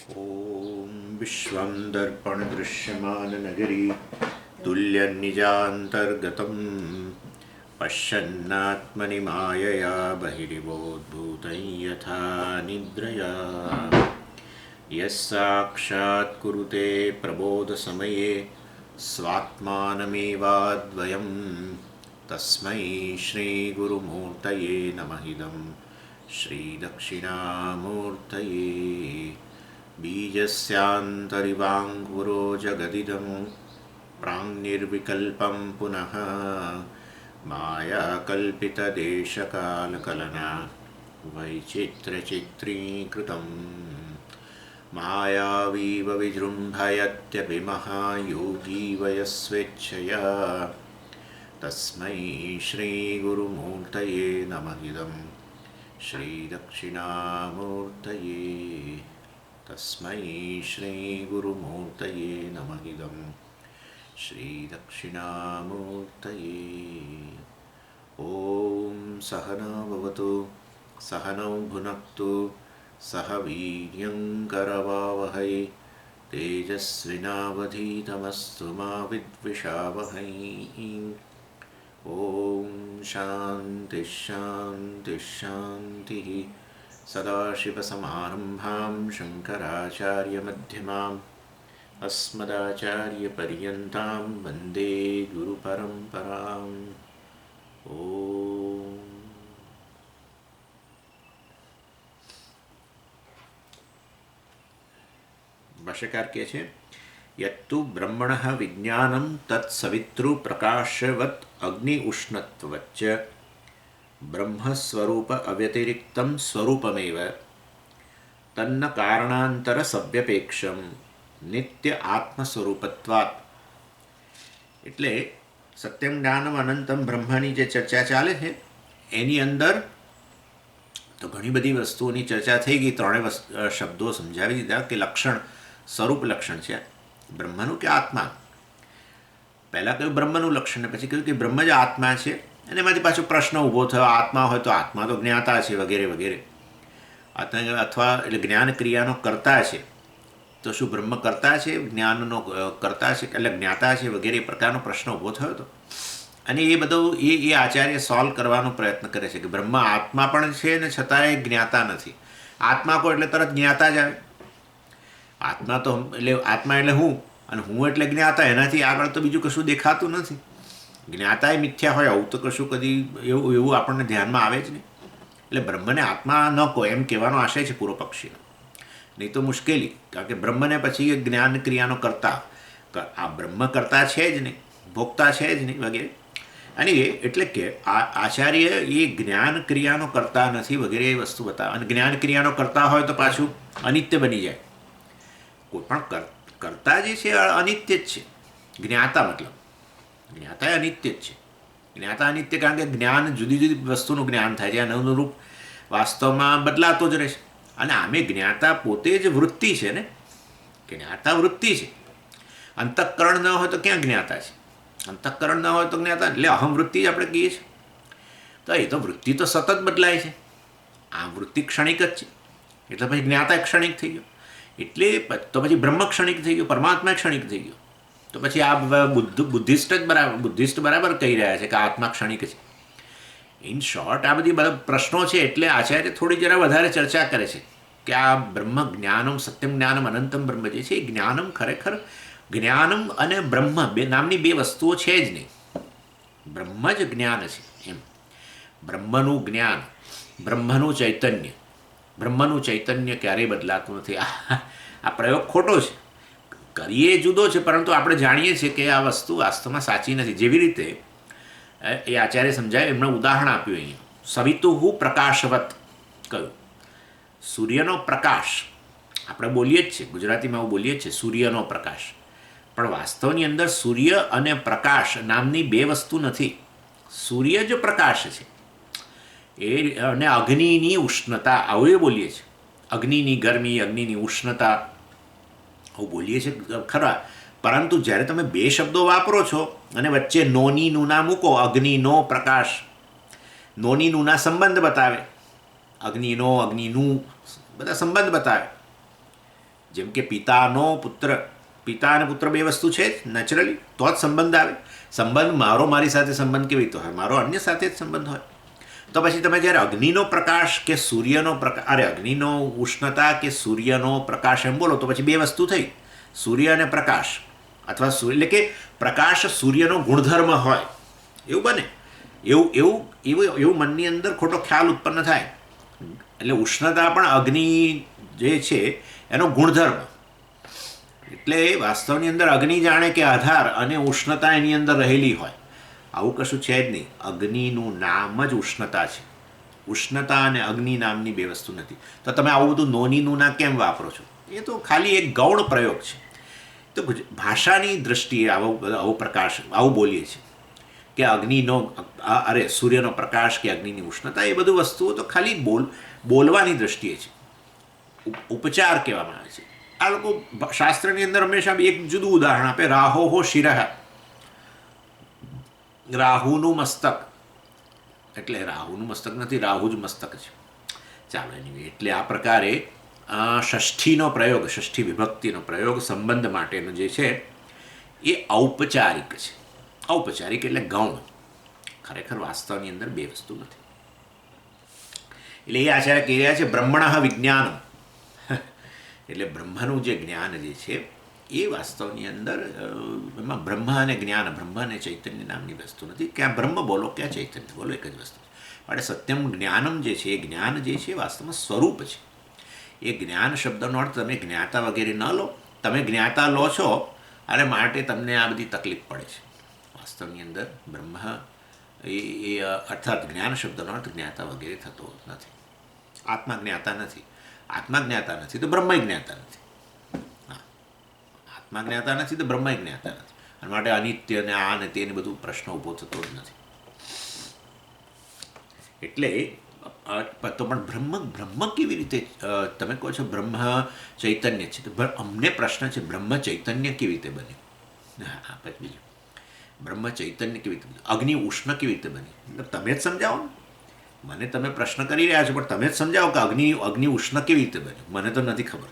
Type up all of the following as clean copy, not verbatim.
ॐ विश्वं दर्पणदृश्यमाननगरी तुल्यनिजान्तर्गतं पश्यन्नात्मनि मायया बहिरिवोद्भूतं यथा निद्रया यः साक्षात् कुरुते प्रबोधसमये स्वात्मानमेवाद्वयं तस्मै श्रीगुरुमूर्तये नमः इदं श्रीदक्षिणामूर्तये बीजस्यान्तरिवाङ्कुरो जगदिदं प्राङ्निर्विकल्पं पुनः मायाकल्पितदेशकालकलना वैचित्र्यचित्रीकृतं मायावीव विजृम्भयत्यभिमहायोगी वयस्वेच्छया तस्मै श्रीगुरुमूर्तये नमः इदं श्रीदक्षिणामूर्तये तस्मै श्रीगुरुमूर्तये नमः इदं श्रीदक्षिणामूर्तये। ॐ सहना भवतु सहनौ भुनक्तु सह वीर्यं करवावहै तेजस्विनावधीतमस्तु मा विद्विषावहै। ॐ शान्तिः शान्तिः शान्तिः। सदाशिवसमारम्भां शङ्कराचार्यमध्यमाम् अस्मदाचार्यपर्यन्तां वन्दे गुरुपरम्पराम्। ॐ ભાષ્યકાર કહે છે યત્તુ બ્રહ્મણઃ વિજ્ઞાનમ તત્સવિતૃ પ્રકાશવત અગ્નિ ઉષ્ણત્વચ્ચ બ્રહ્મસ્વરૂપ અવ્યતિરિક્તમ સ્વરૂપમેવ તન્ન કારણાંતર સભ્યપેક્ષમ નિત્ય આત્મસ્વરૂપત્વાત. એટલે સત્યમ જ્ઞાનમ અનંતમ બ્રહ્મની જે ચર્ચા ચાલે છે એની અંદર તો ઘણી બધી વસ્તુઓની ચર્ચા થઈ ગઈ. ત્રણેય શબ્દો સમજાવી દીધા કે લક્ષણ સ્વરૂપ લક્ષણ છે બ્રહ્મનું કે આત્મા. પહેલાં કહ્યું બ્રહ્મનું લક્ષણ ને પછી કહ્યું કે બ્રહ્મ જ આત્મા છે. અને એમાંથી પાછો પ્રશ્ન ઊભો થયો આત્મા હોય તો આત્મા તો જ્ઞાતા છે વગેરે વગેરે. અથવા એટલે જ્ઞાન ક્રિયાનો કર્તા છે તો શું બ્રહ્મ કર્તા છે જ્ઞાનનો કર્તા છે એટલે જ્ઞાતા છે વગેરે પ્રકારનો પ્રશ્ન ઊભો થયો હતો. અને એ બધું એ આચાર્ય સોલ્વ કરવાનો પ્રયત્ન કરે છે કે બ્રહ્મ આત્મા પણ છે ને છતાંય જ્ઞાતા નથી. આત્મા કહો એટલે તરત જ્ઞાતા જ આવે. આત્મા તો એટલે આત્મા એટલે હું અને હું એટલે જ્ઞાતા, એનાથી આગળ તો બીજું કશું દેખાતું નથી. જ્ઞાતા એ મિથ્યા હોય આવું તો કશું કદી એવું આપણને ધ્યાનમાં આવે જ નહીં. એટલે બ્રહ્મને આત્મા ન કહો એમ કહેવાનો આશય છે પૂર્વ પક્ષીનો. નહીં તો મુશ્કેલી, કારણ કે બ્રહ્મને પછી જ્ઞાન ક્રિયાનો કરતા આ બ્રહ્મ કરતા છે જ નહીં, ભોગતા છે જ નહીં વગેરે. અને એટલે કે આચાર્ય એ જ્ઞાન ક્રિયાનો કરતા નથી વગેરે એ વસ્તુ બતાવે. અને જ્ઞાન ક્રિયાનો કરતા હોય તો પાછું અનિત્ય બની જાય. કોઈ પણ કરતા જે છે અનિત્ય જ છે. જ્ઞાતા મતલબ જ્ઞાતા એ અનિત્ય જ છે. જ્ઞાતા અનિત્ય કારણ કે જ્ઞાન જુદી જુદી વસ્તુનું જ્ઞાન થાય છે. આનું રૂપ વાસ્તવમાં બદલાતો જ રહેશે. અને આમે જ્ઞાતા પોતે જ વૃત્તિ છે ને, જ્ઞાતા વૃત્તિ છે. અંતઃકરણ ન હોય તો ક્યાં જ્ઞાતા છે? અંતઃકરણ ન હોય તો જ્ઞાતા એટલે અહમ વૃત્તિ જ આપણે કહીએ છીએ. તો એ તો વૃત્તિ તો સતત બદલાય છે. આ વૃત્તિ ક્ષણિક જ છે એટલે પછી જ્ઞાતા ક્ષણિક થઈ ગયો. એટલે તો પછી બ્રહ્મ ક્ષણિક થઈ ગયો, પરમાત્મા ક્ષણિક થઈ ગયો. તો પછી આ બુદ્ધિસ્ટ બરાબર કહી રહ્યા છે કે આત્મા ક્ષણિક છે. ઇન શોર્ટ આ બધી પ્રશ્નો છે એટલે આચાર્ય થોડી જરા વધારે ચર્ચા કરે છે કે આ બ્રહ્મ જ્ઞાનમ સત્યમ જ્ઞાનમ અનંતમ બ્રહ્મ જે છે એ જ્ઞાનમ ખરેખર જ્ઞાનમ અને બ્રહ્મ બે નામની બે વસ્તુઓ છે જ નહીં. બ્રહ્મ જ જ્ઞાન છે એમ. બ્રહ્મનું જ્ઞાન, બ્રહ્મનું ચૈતન્ય. બ્રહ્મનું ચૈતન્ય ક્યારેય બદલાતું નથી. આ પ્રયોગ ખોટો છે, કરીએ જુદો છે, પરંતુ આપણે જાણીએ છીએ કે આ વસ્તુ વાસ્તવમાં સાચી નથી. જેવી રીતે એ આચાર્ય સમજાય એમણે ઉદાહરણ આપ્યું અહીંયા. સવિતુહુ પ્રકાશવત કહ્યું. સૂર્યનો પ્રકાશ આપણે બોલીએ જ છીએ, ગુજરાતીમાં એવું બોલીએ જ છીએ સૂર્યનો પ્રકાશ. પણ વાસ્તવની અંદર સૂર્ય અને પ્રકાશ નામની બે વસ્તુ નથી. સૂર્ય જ પ્રકાશ છે એ અને અગ્નિની ઉષ્ણતા આવું એ બોલીએ છીએ. અગ્નિની ગરમી, અગ્નિની ઉષ્ણતા આવું બોલીએ છીએ ખરા. પરંતુ જ્યારે તમે બે શબ્દો વાપરો છો અને વચ્ચે નોની નુના મૂકો, અગ્નિનો પ્રકાશ, નોની નુના સંબંધ બતાવે, અગ્નિનો અગ્નિનું બધા સંબંધ બતાવે. જેમ કે પિતા અને પુત્ર બે વસ્તુ છે જ નેચરલી, તો જ સંબંધ આવે. સંબંધ મારી સાથે સંબંધ કેવી રીતે હોય? મારો અન્ય સાથે જ સંબંધ હોય. તો પછી તમે જ્યારે અગ્નિનો પ્રકાશ કે સૂર્યનો પ્રકાશ, અગ્નિનો ઉષ્ણતા કે સૂર્યનો પ્રકાશ એમ બોલો તો પછી બે વસ્તુ થઈ, સૂર્ય અને પ્રકાશ, અથવા એટલે કે પ્રકાશ સૂર્યનો ગુણધર્મ હોય એવું બને. એવું મનની અંદર ખોટો ખ્યાલ ઉત્પન્ન થાય. એટલે ઉષ્ણતા પણ અગ્નિ જે છે એનો ગુણધર્મ. એટલે વાસ્તવની અંદર અગ્નિ જાણે કે આધાર અને ઉષ્ણતા એની અંદર રહેલી હોય, આવું કશું છે જ નહીં. અગ્નિનું નામ જ ઉષ્ણતા છે. ઉષ્ણતા અને અગ્નિ નામની બે વસ્તુ નથી. તો તમે આવું બધું નોની નૂના કેમ વાપરો છો? એ તો ખાલી એક ગૌણ પ્રયોગ છે. તો ભાષાની દૃષ્ટિએ આવો પ્રકાશ આવું બોલીએ છીએ કે સૂર્યનો પ્રકાશ કે અગ્નિની ઉષ્ણતા, એ બધું વસ્તુઓ તો ખાલી બોલવાની દૃષ્ટિએ છે, ઉપચાર કહેવામાં આવે છે. આ લોકો શાસ્ત્રની અંદર હંમેશા એક જુદું ઉદાહરણ આપે, રાહોહો શિરઃ, રાહુનું મસ્તક. એટલે રાહુનું મસ્તક નથી, રાહુ જ મસ્તક છે. ચાલો એની એટલે આ પ્રકારે ષષ્ઠીનો પ્રયોગ, ષષ્ઠી વિભક્તિનો પ્રયોગ સંબંધ માટેનો જે છે એ ઔપચારિક છે. ઔપચારિક એટલે ગૌણ, ખરેખર વાસ્તવની અંદર બે વસ્તુ નથી. એટલે એ આચાર્ય કહી રહ્યા છે બ્રહ્મણ વિજ્ઞાન, એટલે બ્રહ્મનું જે જ્ઞાન જે છે એ વાસ્તવની અંદર એમાં બ્રહ્મ અને જ્ઞાન, બ્રહ્મ અને ચૈતન્ય નામની વસ્તુ નથી. ક્યાં બ્રહ્મ બોલો ક્યાં ચૈતન્ય બોલો, એક જ વસ્તુ છે. માટે સત્યમ જ્ઞાનમ જે છે એ જ્ઞાન જે છે વાસ્તવમાં સ્વરૂપ છે. એ જ્ઞાન શબ્દનો અર્થ તમે જ્ઞાતા વગેરે ન લો. તમે જ્ઞાતા લો છો અને માટે તમને આ બધી તકલીફ પડે છે. વાસ્તવની અંદર બ્રહ્મ એ અર્થાત જ્ઞાન શબ્દનો અર્થ જ્ઞાતા વગેરે થતો નથી. આત્મા જ્ઞાતા નથી. આત્મા જ્ઞાતા નથી તો બ્રહ્મ જ્ઞાતા નથી. આત્મા જ્ઞાતા નથી તો બ્રહ્મ જ્ઞાતા નથી. અને માટે અનિત્ય ને આ ને તેને બધું પ્રશ્ન ઊભો થતો જ નથી. એટલે તો પણ બ્રહ્મ કેવી રીતે તમે કહો છો બ્રહ્મ ચૈતન્ય છે, તો અમને પ્રશ્ન છે બ્રહ્મ ચૈતન્ય કેવી રીતે બન્યું? હા પછી બીજું, બ્રહ્મ ચૈતન્ય કેવી રીતે બન્યું? અગ્નિ ઉષ્ણ કેવી રીતે બની? તમે જ સમજાવો ને. મને તમે પ્રશ્ન કરી રહ્યા છો પણ તમે જ સમજાવો કે અગ્નિ ઉષ્ણ કેવી રીતે બન્યું? મને તો નથી ખબર.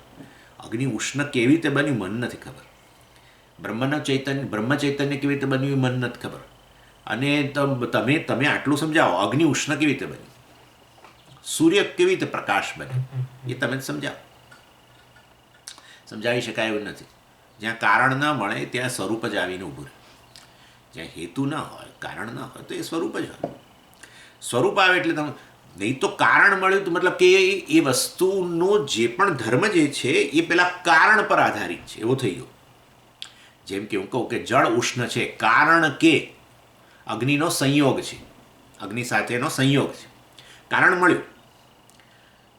અગ્નિ ઉષ્ણ કેવી રીતે બન્યું મને નથી ખબર. બ્રહ્મ ચૈતન્ય કેવી રીતે બન્યું એ મને નથી ખબર. અને તમે આટલું સમજાવો, અગ્નિ ઉષ્ણ કેવી રીતે બન્યું, સૂર્ય કેવી રીતે પ્રકાશ બને, એ તમે જ સમજાવો. સમજાવી શકાય એવું નથી. જ્યાં કારણ ન મળે ત્યાં સ્વરૂપ જ આવીને ઊભું રહે. જ્યાં હેતુ ન હોય, કારણ ન હોય તો એ સ્વરૂપ જ હોય. સ્વરૂપ આવે એટલે તમે, નહીં તો કારણ મળ્યું તો મતલબ કે એ વસ્તુનો જે પણ ધર્મ જે છે એ પેલા કારણ પર આધારિત છે એવો થઈ ગયો. જેમ કે હું કહું કે જળ ઉષ્ણ છે કારણ કે અગ્નિનો સંયોગ છે, અગ્નિ સાથેનો સંયોગ છે, કારણ મળ્યું.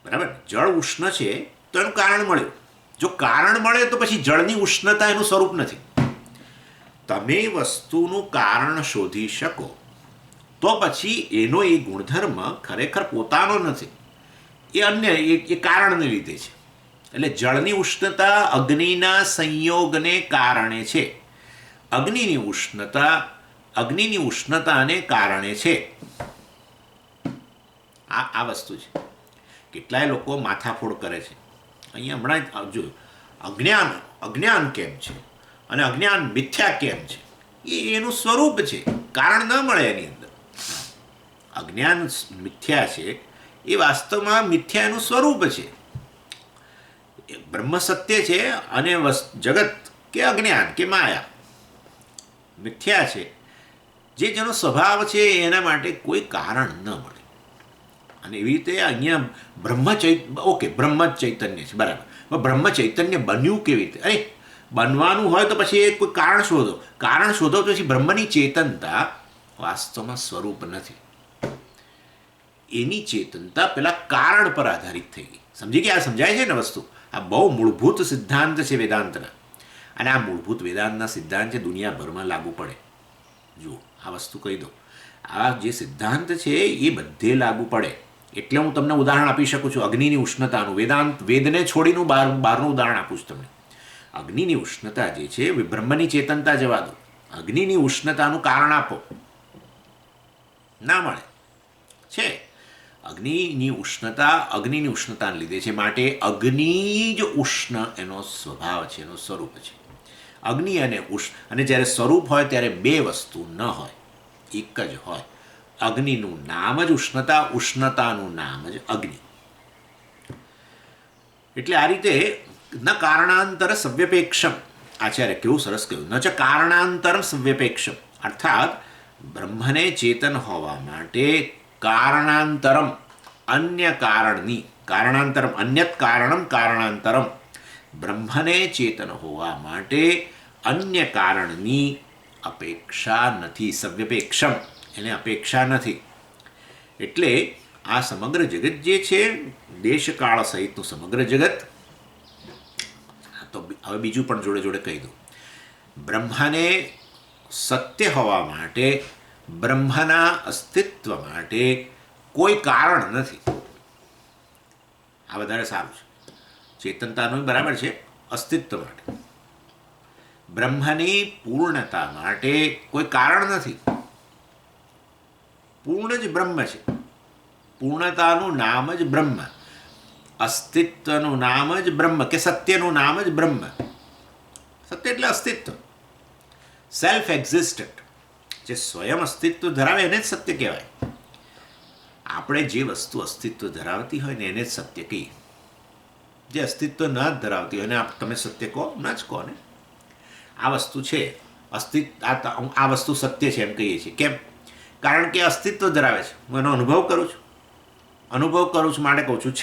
બરાબર, જળ ઉષ્ણ છે તો એનું કારણ મળ્યું. જો કારણ મળે તો પછી જળની ઉષ્ણતા એનું સ્વરૂપ નથી. તમે વસ્તુનું કારણ શોધી શકો તો પછી એનો એ ગુણધર્મ ખરેખર પોતાનો નથી, એ અન્ય એ કારણને લીધે છે. એટલે જળની ઉષ્ણતા અગ્નિના સંયોગને કારણે છે. અગ્નિની ઉષ્ણતાને કારણે છે. આ વસ્તુ છે. કેટલાય લોકો માથાફોડ કરે છે. અહીંયા હમણાં જ જોયું, અજ્ઞાન કેમ છે અને અજ્ઞાન મિથ્યા કેમ છે, એ એનું સ્વરૂપ છે. કારણ ન મળે એની અંદર. અજ્ઞાન મિથ્યા છે એ વાસ્તવમાં મિથ્યા એનું સ્વરૂપ છે. બ્રહ્મ સત્ય છે અને જગત કે અજ્ઞાન કે માયા મિથ્યા છે. જેનો સ્વભાવ છે એના માટે કોઈ કારણ ન મળે. અને એવી રીતે અહીંયા બ્રહ્મ ચૈતન્ય છે, બરાબર. બ્રહ્મ ચૈતન્ય બન્યું કેવી રીતે? અરે બનવાનું હોય તો પછી એ કોઈ કારણ શોધો. કારણ શોધો તો પછી બ્રહ્મની ચેતનતા વાસ્તવમાં સ્વરૂપ નથી. એની ચેતનતા પેલા કારણ પર આધારિત થઈ ગઈ. સમજી ગયા? સમજાય છે ને વસ્તુ? આ બહુ મૂળભૂત સિદ્ધાંત છે વેદાંતના. અને આ મૂળભૂત વેદાંતના સિદ્ધાંત છે દુનિયાભરમાં લાગુ પડે. જુઓ, આ વસ્તુ કહી દો, આ જે સિદ્ધાંત છે એ બધે લાગુ પડે. એટલે હું તમને ઉદાહરણ આપી શકું છું અગ્નિની ઉષ્ણતાનું. વેદને છોડીને બહારનું ઉદાહરણ આપું છું તમને. અગ્નિની ઉષ્ણતા જે છે બ્રહ્મની ચેતનતા જવા દો, અગ્નિની ઉષ્ણતાનું કારણ આપો, ના મળે છે. અગ્નિની ઉષ્ણતાને લીધે છે, માટે અગ્નિ જ ઉષ્ણ એનો સ્વભાવ છે, એનું સ્વરૂપ છે. અગ્નિ અને અને જ્યારે સ્વરૂપ હોય ત્યારે બે વસ્તુ ન હોય, એક જ હોય. અગ્નિનું નામ જ ઉષ્ણતા, ઉષ્ણતાનું નામ જ અગ્નિ. એટલે આ રીતે ન કારણાંતર સવ્યપેક્ષમ, આચાર્ય કેવું સરસ કહ્યું, ન ચ કારણાંતરમ સવ્યપેક્ષમ, અર્થાત બ્રહ્મને ચેતન હોવા માટે કારણાંતરમ, અન્ય કારણની, કારણાંતરમ અન્યત કારણમ કારણાંતરમ, બ્રહ્મને ચેતન હોવા માટે અન્ય કારણની અપેક્ષા નથી. સવ્યપેક્ષમ, એને અપેક્ષા નથી. એટલે આ સમગ્ર જગત જે છે, દેશકાળ સહિતનું સમગ્ર જગત, તો હવે બીજું પણ જોડે જોડે કહી દઉં. બ્રહ્મને સત્ય હોવા માટે, બ્રહ્મના અસ્તિત્વ માટે કોઈ કારણ નથી. આ વધારે સારું છે. ચેતનતાનું બરાબર છે, અસ્તિત્વ માટે. બ્રહ્મની પૂર્ણતા માટે કોઈ કારણ નથી. પૂર્ણ જ બ્રહ્મ છે. પૂર્ણતાનું નામ જ બ્રહ્મ, અસ્તિત્વનું નામ જ બ્રહ્મ, કે સત્યનું નામ જ બ્રહ્મ. સત્ય એટલે અસ્તિત્વ, સેલ્ફ એક્ઝિસ્ટન્ટ, જે સ્વયં અસ્તિત્વ ધરાવે એને જ સત્ય કહેવાય. આપણે જે વસ્તુ અસ્તિત્વ ધરાવતી હોય ને એને જ સત્ય કહીએ. જે અસ્તિત્વ ન જ ધરાવતી હોય ને તમે સત્ય કહો, ન જ કહો ને. આ વસ્તુ છે, આ વસ્તુ સત્ય છે એમ કહીએ છીએ. કેમ? કારણ કે અસ્તિત્વ ધરાવે છે. હું એનો અનુભવ કરું છું માટે કહું છું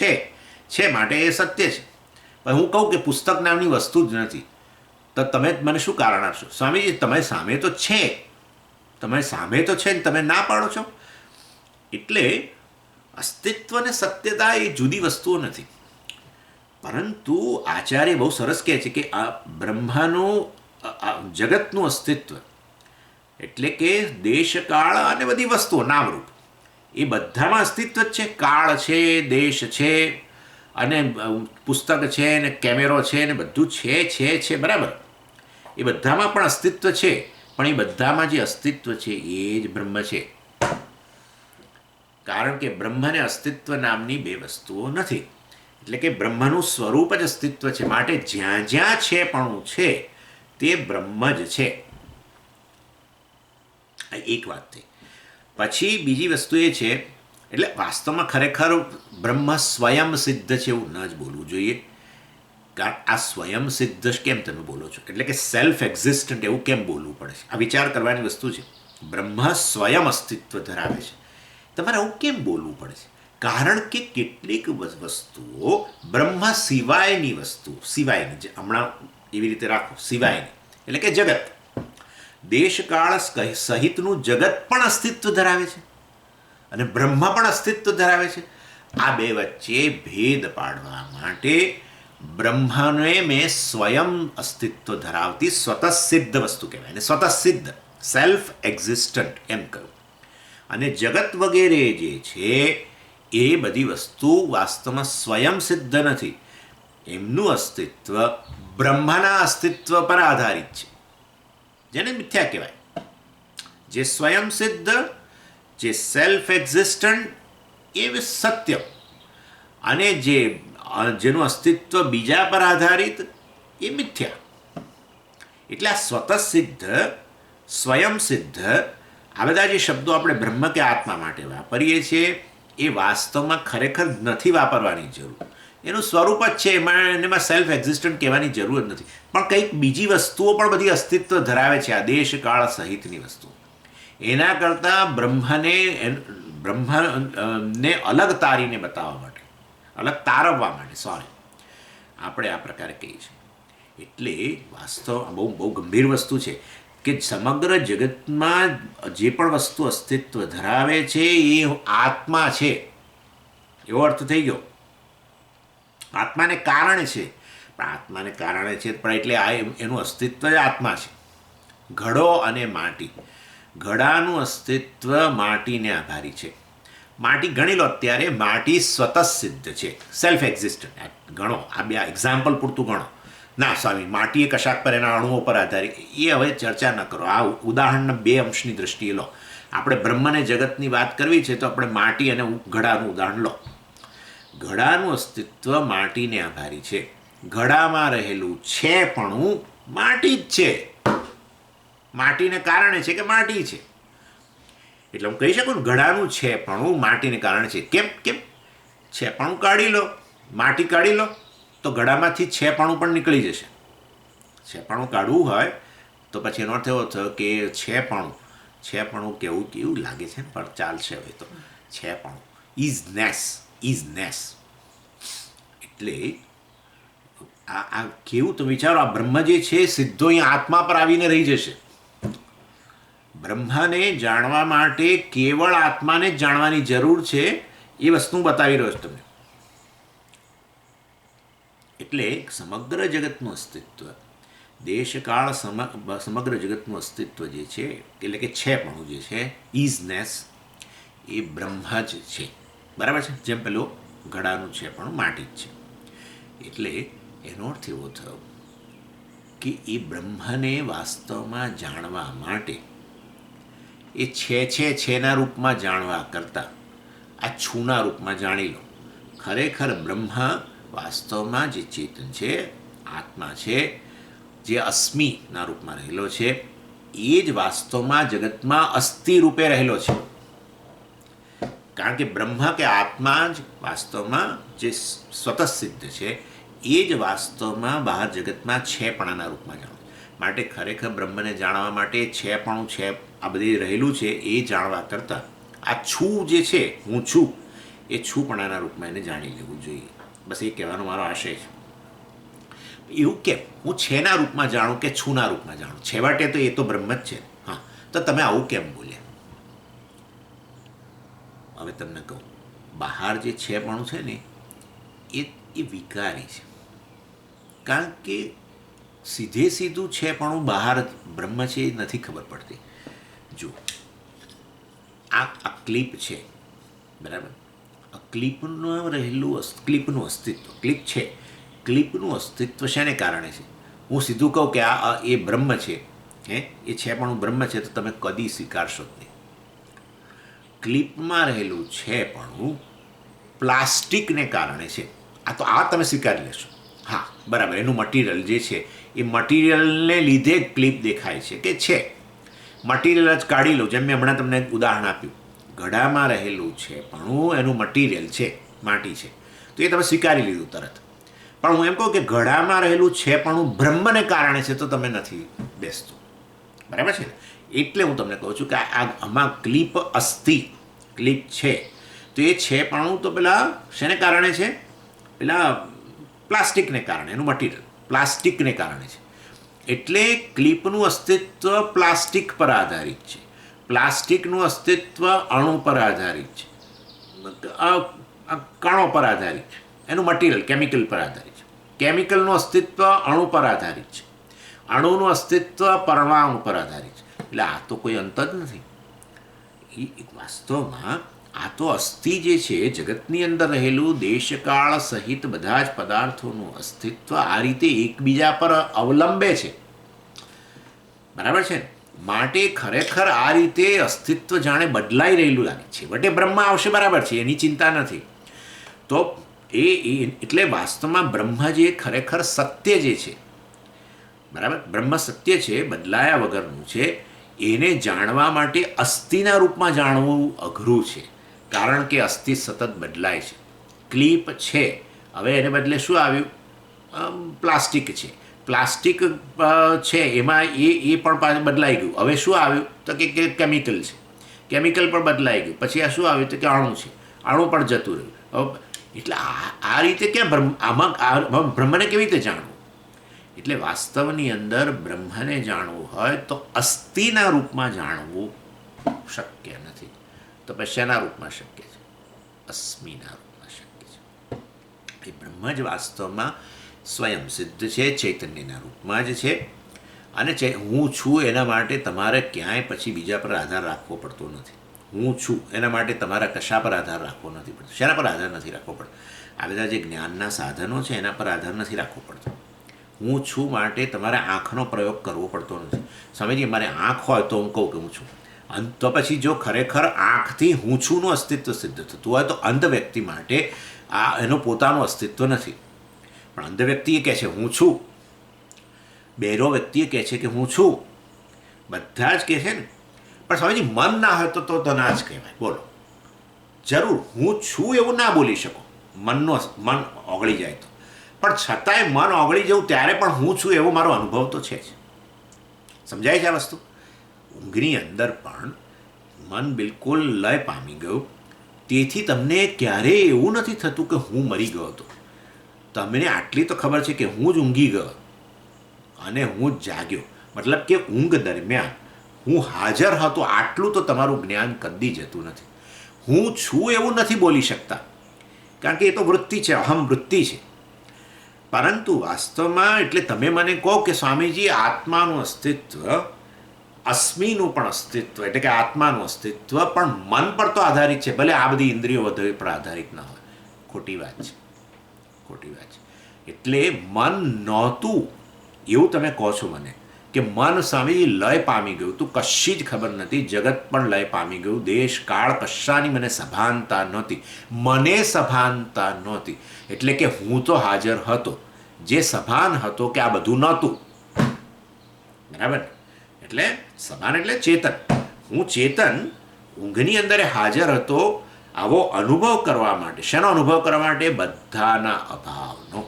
છે માટે એ સત્ય છે. પણ હું કહું કે પુસ્તક નામની વસ્તુ જ નથી, તો તમે મને શું કારણ આપશો? સ્વામીજી, તમારી સામે તો છે, ને તમે ના પાડો છો. એટલે અસ્તિત્વ અને સત્યતા એ જુદી વસ્તુઓ નથી. પરંતુ આચાર્ય બહુ સરસ કહે છે કે આ બ્રહ્માનું, જગતનું અસ્તિત્વ એટલે કે દેશકાળ અને બધી વસ્તુઓ નામરૂપ, એ બધામાં અસ્તિત્વ જ છે. કાળ છે, દેશ છે, અને પુસ્તક છે, ને કેમેરો છે, ને બધું છે બરાબર. એ બધામાં પણ અસ્તિત્વ છે, પણ એ બધામાં જે અસ્તિત્વ છે એ જ બ્રહ્મ છે. કારણ કે બ્રહ્મને અસ્તિત્વ નામની બે વસ્તુઓ નથી. એટલે કે બ્રહ્મનું સ્વરૂપ જ અસ્તિત્વ છે, માટે જ્યાં જ્યાં છે પણ છે તે બ્રહ્મ જ છે. એક વાત થઈ. પછી બીજી વસ્તુ એ છે, એટલે વાસ્તવમાં ખરેખર બ્રહ્મ સ્વયં સિદ્ધ છે એવું ન જ બોલવું જોઈએ. કારણ આ સ્વયં સિદ્ધ કેમ તમે બોલો છો, એટલે કે સેલ્ફ એક્ઝિસ્ટન્ટ એવું કેમ બોલવું પડે છે? આ વિચાર કરવાની વસ્તુ છે. બ્રહ્મ સ્વયં અસ્તિત્વ ધરાવે છે, તમારે આવું કેમ બોલવું પડે છે? કારણ કે કેટલીક વસ્તુઓ બ્રહ્મ સિવાયની વસ્તુ, સિવાયની, હમણાં એવી રીતે રાખો, સિવાયની એટલે કે જગત, દેશકાળ સહિતનું જગત પણ અસ્તિત્વ ધરાવે છે અને બ્રહ્મ પણ અસ્તિત્વ ધરાવે છે. આ બે વચ્ચે ભેદ પાડવા માટે બ્રહ્મને મેં સ્વયં અસ્તિત્વ ધરાવતી સ્વતઃસિદ્ધ વસ્તુ કહેવાય, અને સ્વતઃસિદ્ધ, સેલ્ફ એક્ઝિસ્ટન્ટ એમ કહ્યું. અને જગત વગેરે જે છે એ બધી વસ્તુ વાસ્તવમાં સ્વયં સિદ્ધ નથી. એમનું અસ્તિત્વ બ્રહ્મના અસ્તિત્વ પર આધારિત છે, જેને મિથ્યા કહેવાય. જે સ્વયં સિદ્ધ, જે સેલ્ફ એક્ઝિસ્ટન્ટ એ સત્ય, અને જેનું અસ્તિત્વ બીજા પર આધારિત એ મિથ્યા. એટલે આ સ્વતઃસિદ્ધ, સ્વયં સિદ્ધ, આ બધા જે શબ્દો આપણે બ્રહ્મ કે આત્મા માટે વાપરીએ છીએ એ વાસ્તવમાં ખરેખર નથી વાપરવાની જરૂર. એનું સ્વરૂપ જ છે, એમાં સેલ્ફ એક્ઝિસ્ટન્ટ કહેવાની જરૂર જ નથી. પણ કંઈક બીજી વસ્તુઓ પણ બધી અસ્તિત્વ ધરાવે છે, આ દેશકાળ સહિતની વસ્તુઓ. એના કરતાં બ્રહ્મને અલગ તારીને બતાવવા માટે, અલગ તારવવા માટે, આપણે આ પ્રકારે કહીએ છીએ. એટલે વાસ્તવ બહુ ગંભીર વસ્તુ છે કે સમગ્ર જગતમાં જે પણ વસ્તુ અસ્તિત્વ ધરાવે છે એ આત્મા છે, એવો અર્થ થઈ ગયો. આત્માને કારણે છે, પણ આત્માને કારણે છે પણ એટલે એનું અસ્તિત્વ જ આત્મા છે. ઘડો અને માટી, ઘડાનું અસ્તિત્વ માટીને આભારી છે. માટી ગણી લો, અત્યારે માટી સ્વતઃસિદ્ધ છે, સેલ્ફ એક્ઝિસ્ટન્ટ. ગણો, આ બે એક્ઝામ્પલ પૂરતું ગણો. ના સ્વામી, માટી એ કશાક પર, એના અણુઓ પર આધારિત, એ હવે ચર્ચા ન કરો. આ ઉદાહરણના બે અંશની દ્રષ્ટિએ લો. આપણે બ્રહ્મને જગતની વાત કરવી છે તો આપણે માટી અને ઘડાનું ઉદાહરણ લો. ઘડાનું અસ્તિત્વ માટીને આભારી છે. ઘડામાં રહેલું છેપણું માટી જ છે. માટીને કારણે છે કે માટી છે. એટલે હું કહી શકું ને ઘડાનું છેપણું માટીને કારણે છે. કેમ કેમ છેપણું કાઢી લો, માટી કાઢી લો તો ઘડામાંથી છેપણું પણ નીકળી જશે. છેપણું કાઢવું હોય તો પછી એનો અર્થ એવો થયો કે છેપણું કેવું લાગે છે પણ ચાલશે હવે તો. છેપણું ઇઝ નેસ એટલે આ કેવું તો વિચારો, આ બ્રહ્મ જે છે સીધો અહીંયા આત્મા પર આવીને રહી જશે. બ્રહ્મને જાણવા માટે કેવળ આત્માને જ જાણવાની જરૂર છે એ વસ્તુ બતાવી રહ્યો છું તમને. એટલે સમગ્ર જગતનું અસ્તિત્વ, દેશકાળ સમગ્ર જગતનું અસ્તિત્વ જે છે એટલે કે છેપણું જે છે ઇઝનેસ એ બ્રહ્મ જ છે. બરાબર છે? જેમ પેલો ઘડાનું છેપણું માટી જ છે. એટલે એનો અર્થ એવો થયો કે એ બ્રહ્મને વાસ્તવમાં જાણવા માટે એ છેના રૂપમાં જાણવા કરતાં આ છૂના રૂપમાં જાણી લો. ખરેખર બ્રહ્મ વાસ્તવમાં જે ચેતન છે, આત્મા છે, જે અસ્મિના રૂપમાં રહેલો છે, એ જ વાસ્તવમાં જગતમાં અસ્થિ રૂપે રહેલો છે. કારણ કે બ્રહ્મ કે આત્મા જ વાસ્તવમાં જે સ્વતઃસિદ્ધ છે એ જ વાસ્તવમાં બહાર જગતમાં છેપણાના રૂપમાં જાણો. માટે ખરેખર બ્રહ્મને જાણવા માટે છેપણું છે આ બધી રહેલું છે એ જાણવા કરતાં આ છું જે છે, હું છું, એ છુપણાના રૂપમાં એને જાણી લેવું જોઈએ. બસ એ કહેવાનો મારો આશય છે. એવું કેમ હું છેના રૂપમાં જાણું કે છુના રૂપમાં જાણું? છેવટે તો એ તો બ્રહ્મ જ છે. હા, તો તમે આવું કેમ બોલ્યા? હવે તમને કહું, બહાર જે છેપણું છે ને એ વિકારી છે. કારણ કે સીધું છેપણું બહાર બ્રહ્મ છે એ નથી ખબર પડતી. જો આ ક્લિપ છે, બરાબર? ક્લિપનું રહેલું ક્લિપનું અસ્તિત્વ, ક્લિપ છે, ક્લિપનું અસ્તિત્વ શેને કારણે છે? હું સીધું કહું કે આ એ બ્રહ્મ છે, એ છેપણું બ્રહ્મ છે, તો તમે કદી સ્વીકારશો જ નહીં. ક્લિપમાં રહેલું છેપણું પ્લાસ્ટિકને કારણે છે. આ તમે સ્વીકારી લેશો. હા, બરાબર, એનું મટીરિયલ જે છે એ મટીરિયલને લીધે જ ક્લિપ દેખાય છે કે છે. મટીરિયલ જ કાઢી લો. જેમ મેં હમણાં તમને એક ઉદાહરણ આપ્યું, ઘડામાં રહેલું છે પણ એનું મટીરિયલ છે, માટી છે, તો એ તમે સ્વીકારી લીધું તરત. પણ હું એમ કહું કે ઘડામાં રહેલું છે પણ બ્રહ્મને કારણે છે, તો તમે નથી બેસતું. બરાબર છે? એટલે હું તમને કહું છું કે આમાં ક્લિપ ક્લિપ છે, તો એ છે પણ તો પેલા શેને કારણે છે? પેલા પ્લાસ્ટિકને કારણે, એનું મટીરિયલ પ્લાસ્ટિકને કારણે છે. એટલે ક્લિપનું અસ્તિત્વ પ્લાસ્ટિક પર આધારિત છે. પ્લાસ્ટિકનું અસ્તિત્વ અણુ પર આધારિત છે, કણો પર આધારિત છે. એનું મટીરિયલ કેમિકલ પર આધારિત છે. કેમિકલનું અસ્તિત્વ અણુ પર આધારિત છે. અણુનું અસ્તિત્વ પરમાણુ પર આધારિત છે. એટલે આ તો કોઈ અંત જ નથી. એ વાસ્તવમાં આ તો અસ્થિ જે છે, જગતની અંદર રહેલું દેશકાળ સહિત બધા જ પદાર્થોનું અસ્તિત્વ આ રીતે એકબીજા પર અવલંબે છે. બરાબર છે? માટે ખરેખર આ રીતે અસ્તિત્વ જાણે બદલાઈ રહેલું લાગે છે. વટે બ્રહ્મ આવશે, બરાબર છે, એની ચિંતા નથી. તો એ એટલે વાસ્તવમાં બ્રહ્મ જે ખરેખર સત્ય જે છે, બરાબર, બ્રહ્મ સત્ય છે, બદલાયા વગરનું છે. એને જાણવા માટે અસ્થિના રૂપમાં જાણવું અઘરું છે. કારણ કે અસ્થિ સતત બદલાય છે. ક્લિપ છે, હવે એને બદલે શું આવ્યું? પ્લાસ્ટિક છે. પ્લાસ્ટિક છે એમાં એ પણ બદલાઈ ગયું. હવે શું આવ્યું? તો કે કેમિકલ છે. કેમિકલ પણ બદલાઈ ગયું. પછી આ શું આવ્યું? તો કે અણુ છે. અણુ પણ જતું રહ્યું. એટલે આ રીતે ક્યાં આમાં બ્રહ્મને કેવી રીતે જાણવું? એટલે વાસ્તવની અંદર બ્રહ્મને જાણવું હોય તો અસ્થિના રૂપમાં જાણવું શક્ય નથી. તો પછી શેના રૂપમાં શક્ય છે? અસ્મિના રૂપમાં શક્ય છે. એ બ્રહ્મ જ વાસ્તવમાં સ્વયં સિદ્ધ છે, ચૈતન્યના રૂપમાં જ છે. અને હું છું એના માટે તમારે ક્યાંય પછી બીજા પર આધાર રાખવો પડતો નથી. હું છું એના માટે તમારા કશા પર આધાર રાખવો નથી પડતો. શેના પર આધાર નથી રાખવો પડતો? આ બધા જે જ્ઞાનના સાધનો છે એના પર આધાર નથી રાખવો પડતો. હું છું માટે તમારે આંખનો પ્રયોગ કરવો પડતો નથી. સમજીએ, મારે આંખ હોય તો હું કહું કે હું છું. તો પછી જો ખરેખર આંખથી હું છુંનું અસ્તિત્વ સિદ્ધ થતું હોય તો અંધ વ્યક્તિ માટે આ એનું પોતાનું અસ્તિત્વ નથી. પણ અંધ વ્યક્તિ એ કહે છે હું છું, બહેરો વ્યક્તિ એ કહે છે કે હું છું, બધા જ કહે છે ને. પણ સ્વામીજી મન ના હોય તો ના જ કહેવાય. બોલો, જરૂર હું છું એવું ના બોલી શકો, મન ઓગળી જાય તો, પણ છતાંય મન ઓગળી જવું ત્યારે પણ હું છું એવો મારો અનુભવ તો છે જ. સમજાય છે આ વસ્તુ? ઊંઘની અંદર પણ મન બિલકુલ લય પામી ગયું, તેથી તમને ક્યારેય એવું નથી થતું કે હું મરી ગયો હતો. તમને આટલી તો ખબર છે કે હું જ ઊંઘી ગયો અને હું જ જાગ્યો, મતલબ કે ઊંઘ દરમિયાન હું હાજર હતો, આટલું તો તમારું જ્ઞાન કદી જતું નથી. હું છું એવું નથી બોલી શકતા, કારણ કે એ તો વૃત્તિ છે, અહમ વૃત્તિ છે. પરંતુ વાસ્તવમાં એટલે તમે મને કહો કે સ્વામીજી આત્માનું અસ્તિત્વ, અસ્મિનું પણ અસ્તિત્વ, એટલે કે આત્માનું અસ્તિત્વ પણ મન પર તો આધારિત છે, ભલે આ બધી ઇન્દ્રિયો વધુ પર આધારિત ના હોય. ખોટી વાત છે, ખોટી વાત છે. એટલે મન નહોતું એવું તમે કહો છો મને કે મન સ્વામી લય પામી ગયું, તું કશી જ ખબર નથી, જગત પણ લય પામી ગયું, દેશ કાળ કશાની મને સભાનતા નહોતી, મને સભાનતા નહોતી. એટલે કે હું તો હાજર હતો, જે સભાન હતો કે આ બધું નહોતું. બરાબર? એટલે સભાન એટલે ચેતન. હું ચેતન ઊંઘની અંદર હાજર હતો, આવો અનુભવ કરવા માટે. શેનો અનુભવ કરવા માટે? બધાના અભાવનો.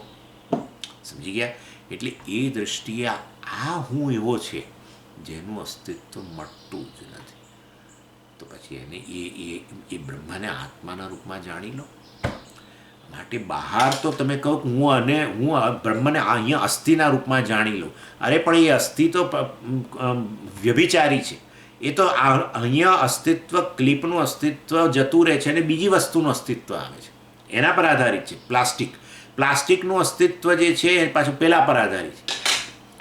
સમજી ગયા? એટલે એ દૃષ્ટિએ આ હું એવો છે જેનું અસ્તિત્વ મળતું જ નથી. તો પછી એને એ બ્રહ્મને આત્માના રૂપમાં જાણી લો. માટે બહાર તો તમે કહો કે હું બ્રહ્મને અહીંયા અસ્થિના રૂપમાં જાણી લઉં. અરે પણ એ અસ્થિ તો વ્યભિચારી છે. એ તો અહીંયા અસ્તિત્વ, ક્લિપનું અસ્તિત્વ જતું રહે છે અને બીજી વસ્તુનું અસ્તિત્વ આવે છે, એના પર આધારિત છે. પ્લાસ્ટિકનું અસ્તિત્વ જે છે એ પાછું પેલા પર આધારિત છે.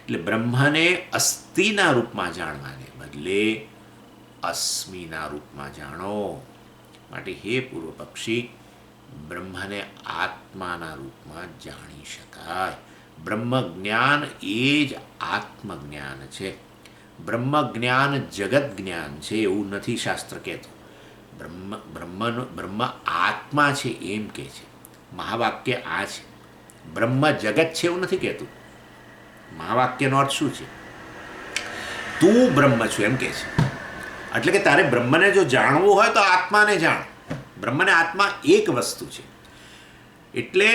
એટલે બ્રહ્મને અસ્થિના રૂપમાં જાણવાને બદલે અસ્મિના રૂપમાં જાણો. માટે હે પૂર્વ પક્ષી, બ્રહ્મને આત્માના રૂપમાં જાણી શકાય. બ્રહ્મ જ્ઞાન એ જ આત્મજ્ઞાન છે. બ્રહ્મ જ્ઞાન જગત જ્ઞાન છે એવું નથી શાસ્ત્ર કહેતું. બ્રહ્મ આત્મા છે એમ કહે છે. મહાવાક્ય આ છે. બ્રહ્મ જગત છે એવું નથી કહેતું. મહાવાક્યનો અર્થ શું છે? તું બ્રહ્મ છું એમ કહે છે. એટલે કે તારે બ્રહ્મને જો જાણવું હોય તો આત્માને જાણ. બ્રહ્મને આત્મા એક વસ્તુ છે. એટલે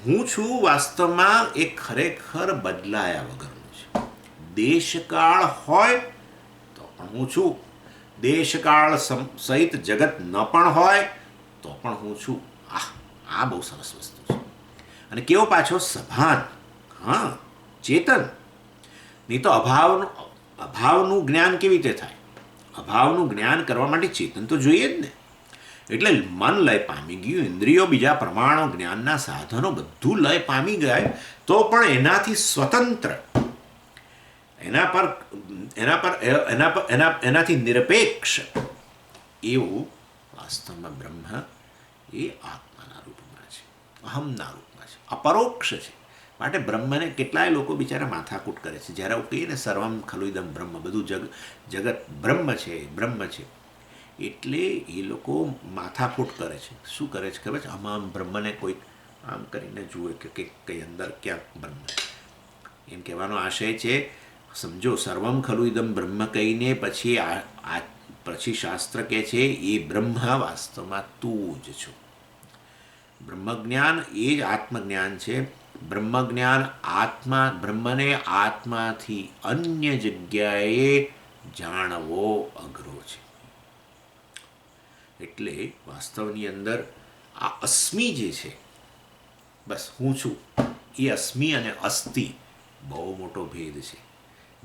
હું છું વાસ્તવમાં એ ખરેખર બદલાયા વગરનું છે. દેશકાળ હોય તો પણ હું છું, દેશકાળ સહિત જગત ન પણ હોય તો પણ હું છું. આ બહુ સરસ વસ્તુ છે. અને કેવો પાછો? સભાન. હા, ચેતન. નહીં તો અભાવનું જ્ઞાન કેવી રીતે થાય? અભાવનું જ્ઞાન કરવા માટે ચેતન તો જોઈએ જ ને. એટલે મન લય પામી ગયું, ઇન્દ્રિયો, બીજા પ્રમાણો, જ્ઞાનના સાધનો બધું લય પામી ગયા, તો પણ એનાથી સ્વતંત્ર, એનાથી નિરપેક્ષ એવું વાસ્તવમાં બ્રહ્મ એ આત્માના રૂપમાં છે, અહમના રૂપમાં છે, અપરોક્ષ છે. માટે બ્રહ્મને કેટલાય લોકો બિચારા માથાકૂટ કરે છે. જ્યારે આવું કહીએ ને સર્વમ ખલુદમ બ્રહ્મ, બધું જગત બ્રહ્મ છે, બ્રહ્મ છે, એટલે એ લોકો માથાકૂટ કરે છે. શું કરે છે ખબર છે? આમ બ્રહ્મને કોઈ આમ કરીને જુએ કે કંઈ અંદર ક્યાંક બ્રહ્મ, એમ કહેવાનો આશય છે. સમજો, સર્વમ ખલુ ઇદમ બ્રહ્મ કહીને પછી શાસ્ત્ર કહે છે એ બ્રહ્મ વાસ્તવમાં તું જ છો. બ્રહ્મજ્ઞાન એ જ આત્મજ્ઞાન છે. બ્રહ્મજ્ઞાન બ્રહ્મને આત્માથી અન્ય જગ્યાએ જાણવો અઘરો છે. એટલે વાસ્તવની અંદર આ અસ્મિ જે છે, બસ હું છું, એ અસ્મિ અને અસ્થિ બહુ મોટો ભેદ છે.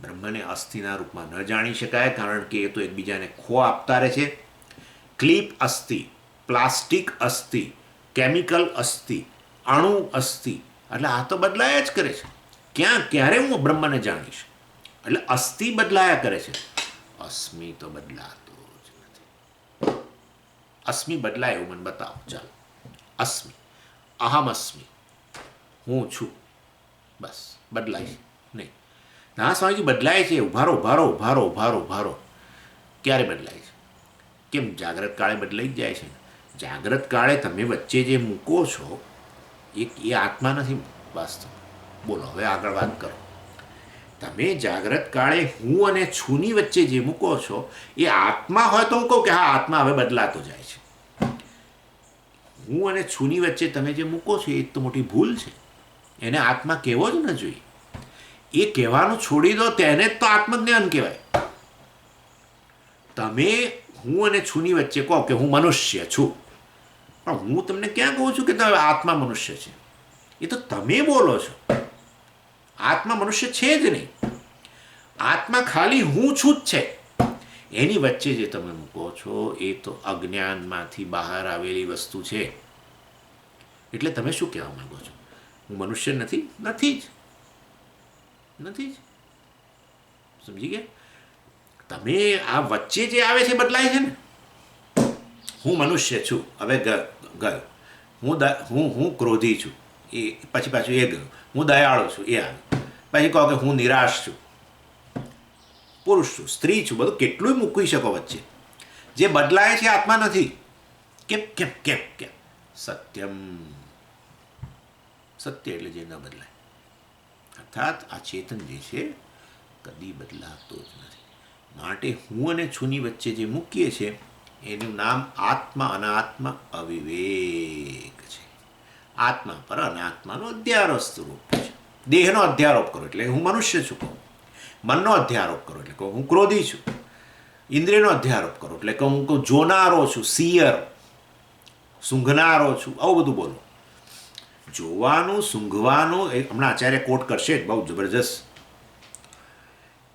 બ્રહ્મને અસ્થિના રૂપમાં ન જાણી શકાય, કારણ કે એ તો એકબીજાને ખો આપતા રહે છે. ક્લિપ અસ્થિ, પ્લાસ્ટિક અસ્થિ, કેમિકલ અસ્થિ, અણુ અસ્થિ, એટલે આ તો બદલાયા જ કરે છે. ક્યારે હું બ્રહ્મને જાણીશ? એટલે અસ્થિ બદલાયા કરે છે, અસ્મિ તો બદલાતો જ નથી. અસ્મિ બદલાય એવું મને બતાવો. ચાલો, અસ્મિ, અહમ અસ્મિ, હું છું, બસ બદલાય નહીં. ના સ્વામીજી બદલાય છે. ઉભારો. ક્યારે બદલાય છે? કેમ? જાગ્રત કાળે બદલાઈ જ જાય છે. જાગ્રત કાળે તમે વચ્ચે જે મૂકો છો એ આત્મા નથી વાસ્તવ. બોલો હવે આગળ વાત કરો. તમે જાગ્રત કાળે હું અને છુની વચ્ચે જે મૂકો છો એ આત્મા હોય તો હું કહું કે હા આત્મા હવે બદલાતો જાય છે. હું અને છુની વચ્ચે તમે જે મૂકો છો એ તો મોટી ભૂલ છે. એને આત્મા કહેવો જ ન જોઈએ. એ કહેવાનું છોડી દો, તેને જ તો આત્મજ્ઞાન કહેવાય. તમે હું અને છુની વચ્ચે કહો કે હું મનુષ્ય છું, પણ હું તમને ક્યાં કહું છું કે તમે આત્મા મનુષ્ય છે? એ તો તમે બોલો છો. આત્મા મનુષ્ય છે જ નહીં. આત્મા ખાલી હું છું જ છે. એની વચ્ચે જે તમે મૂકો છો એ તો અજ્ઞાનમાંથી બહાર આવેલી વસ્તુ છે. એટલે તમે શું કહેવા માંગો છો? હું મનુષ્ય નથી? નથી જ. નથી જ. સમજી ગયા? તમે આ વચ્ચે જે આવે છે બદલાય છે ને. હું મનુષ્ય છું, હવે ગયો. હું ક્રોધી છું, એ પછી પાછું એ ગયું. હું દયાળુ છું, એ આવ્યું. પછી કહો કે હું નિરાશ છું, પુરુષ છું, સ્ત્રી છું, બધું કેટલું મૂકી શકો વચ્ચે. જે બદલાય છે આત્મા નથી. કેમ કેમ કેમ કેમ? સત્યમ. સત્ય એટલે જે ન બદલાય. અર્થાત આ ચેતન જે છે કદી બદલાતો જ નથી. માટે હું અને છુની વચ્ચે જે મૂકીએ છીએ એનું નામ આત્મા અનાત્મા અવિવેક છે. આત્મા પર અનાત્માનો અધ્યારોપ સ્વરૂપ છે. દેહનો અધ્યારોપ કરો એટલે હું મનુષ્ય છું કહું. મનનો અધ્યારોપ કરો એટલે કહું હું ક્રોધી છું. ઇન્દ્રિયનો અધ્યારોપ કરો એટલે કહું હું જોનારો છું, સિયર, સૂંઘનારો છું, આવું બધું બોલો. જોવાનું, સૂંઘવાનું એ હમણાં આચાર્ય કોટ કરશે જ બહુ જબરજસ્ત.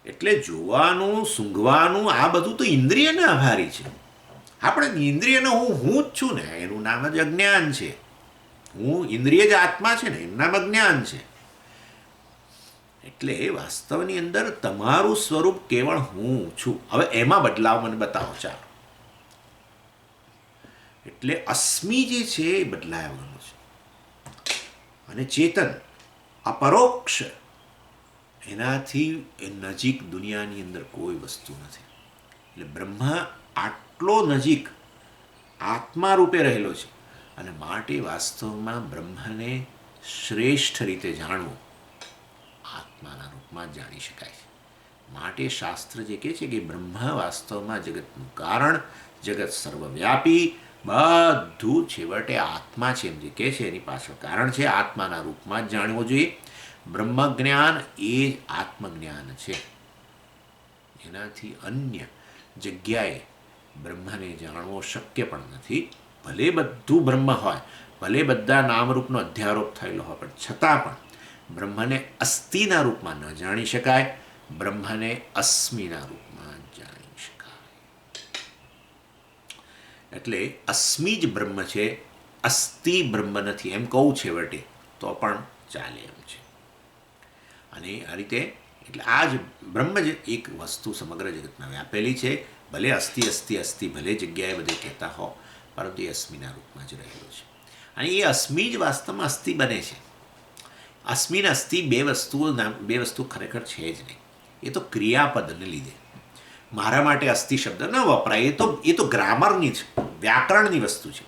એટલે જોવાનું, સૂંઘવાનું આ બધું તો ઇન્દ્રિયને આભારી છે. આપણે ઇન્દ્રિયનો હું જ છું ને, એનું નામ જ અજ્ઞાન છે. હું ઇન્દ્રિય જ આત્મા છે ને, એનું નામ અજ્ઞાન છે. એટલે વાસ્તવની અંદર તમારું સ્વરૂપ કેવળ હું છું. હવે એમાં બદલાવ મને બતાવો ચાલો. એટલે અસ્મિ જે છે એ બદલાવાનું છે. અને ચેતન અપરોક્ષ, એનાથી નજીક દુનિયાની અંદર કોઈ વસ્તુ નથી. એટલે બ્રહ્મ આટલો નજીક આત્મા રૂપે રહેલો છે. અને માટે વાસ્તવમાં બ્રહ્મને શ્રેષ્ઠ રીતે જાણવું આત્માના રૂપમાં જ જાણી શકાય છે. માટે શાસ્ત્ર જે કહે છે કે બ્રહ્મ વાસ્તવમાં જગતનું કારણ, જગત સર્વવ્યાપી, બધું છેવટે આત્મા છે એમ જે કહે છે એની પાછળ કારણ છે. આત્માના રૂપમાં જ જાણવું જોઈએ. બ્રહ્મ જ્ઞાન એ જ આત્મજ્ઞાન છે. એનાથી અન્ય જગ્યાએ બ્રહ્મને જાણવો શક્ય પણ નથી. ભલે બધું બ્રહ્મ હોય, ભલે બધા નામરૂપનો અધ્યારોપ થયેલો હોય, પણ છતાં પણ બ્રહ્મને અસ્થિના રૂપમાં ન જાણી શકાય. બ્રહ્મને અસ્મિના રૂપમાં જાણી શકાય. એટલે અસ્મિ જ બ્રહ્મ છે, અસ્થિ બ્રહ્મ નથી એમ કહું છેવટે તો પણ ચાલે એમ છે. અને આ રીતે એટલે આ જ બ્રહ્મ જ એક વસ્તુ સમગ્ર જગતમાં વ્યાપેલી છે. ભલે અસ્થિ અસ્થિ અસ્થિ ભલે જગ્યાએ બધે કહેતા હો, પરંતુ એ અસ્મિના રૂપમાં જ રહેલો છે. અને એ અસ્મિ જ વાસ્તવમાં અસ્થિ બને છે. અસ્મિ ને અસ્થિ બે વસ્તુ ખરેખર છે જ નહીં. એ તો ક્રિયાપદને લીધે મારા માટે અસ્થિ શબ્દ ન વપરાય. એ તો ગ્રામરની છે, વ્યાકરણની વસ્તુ છે.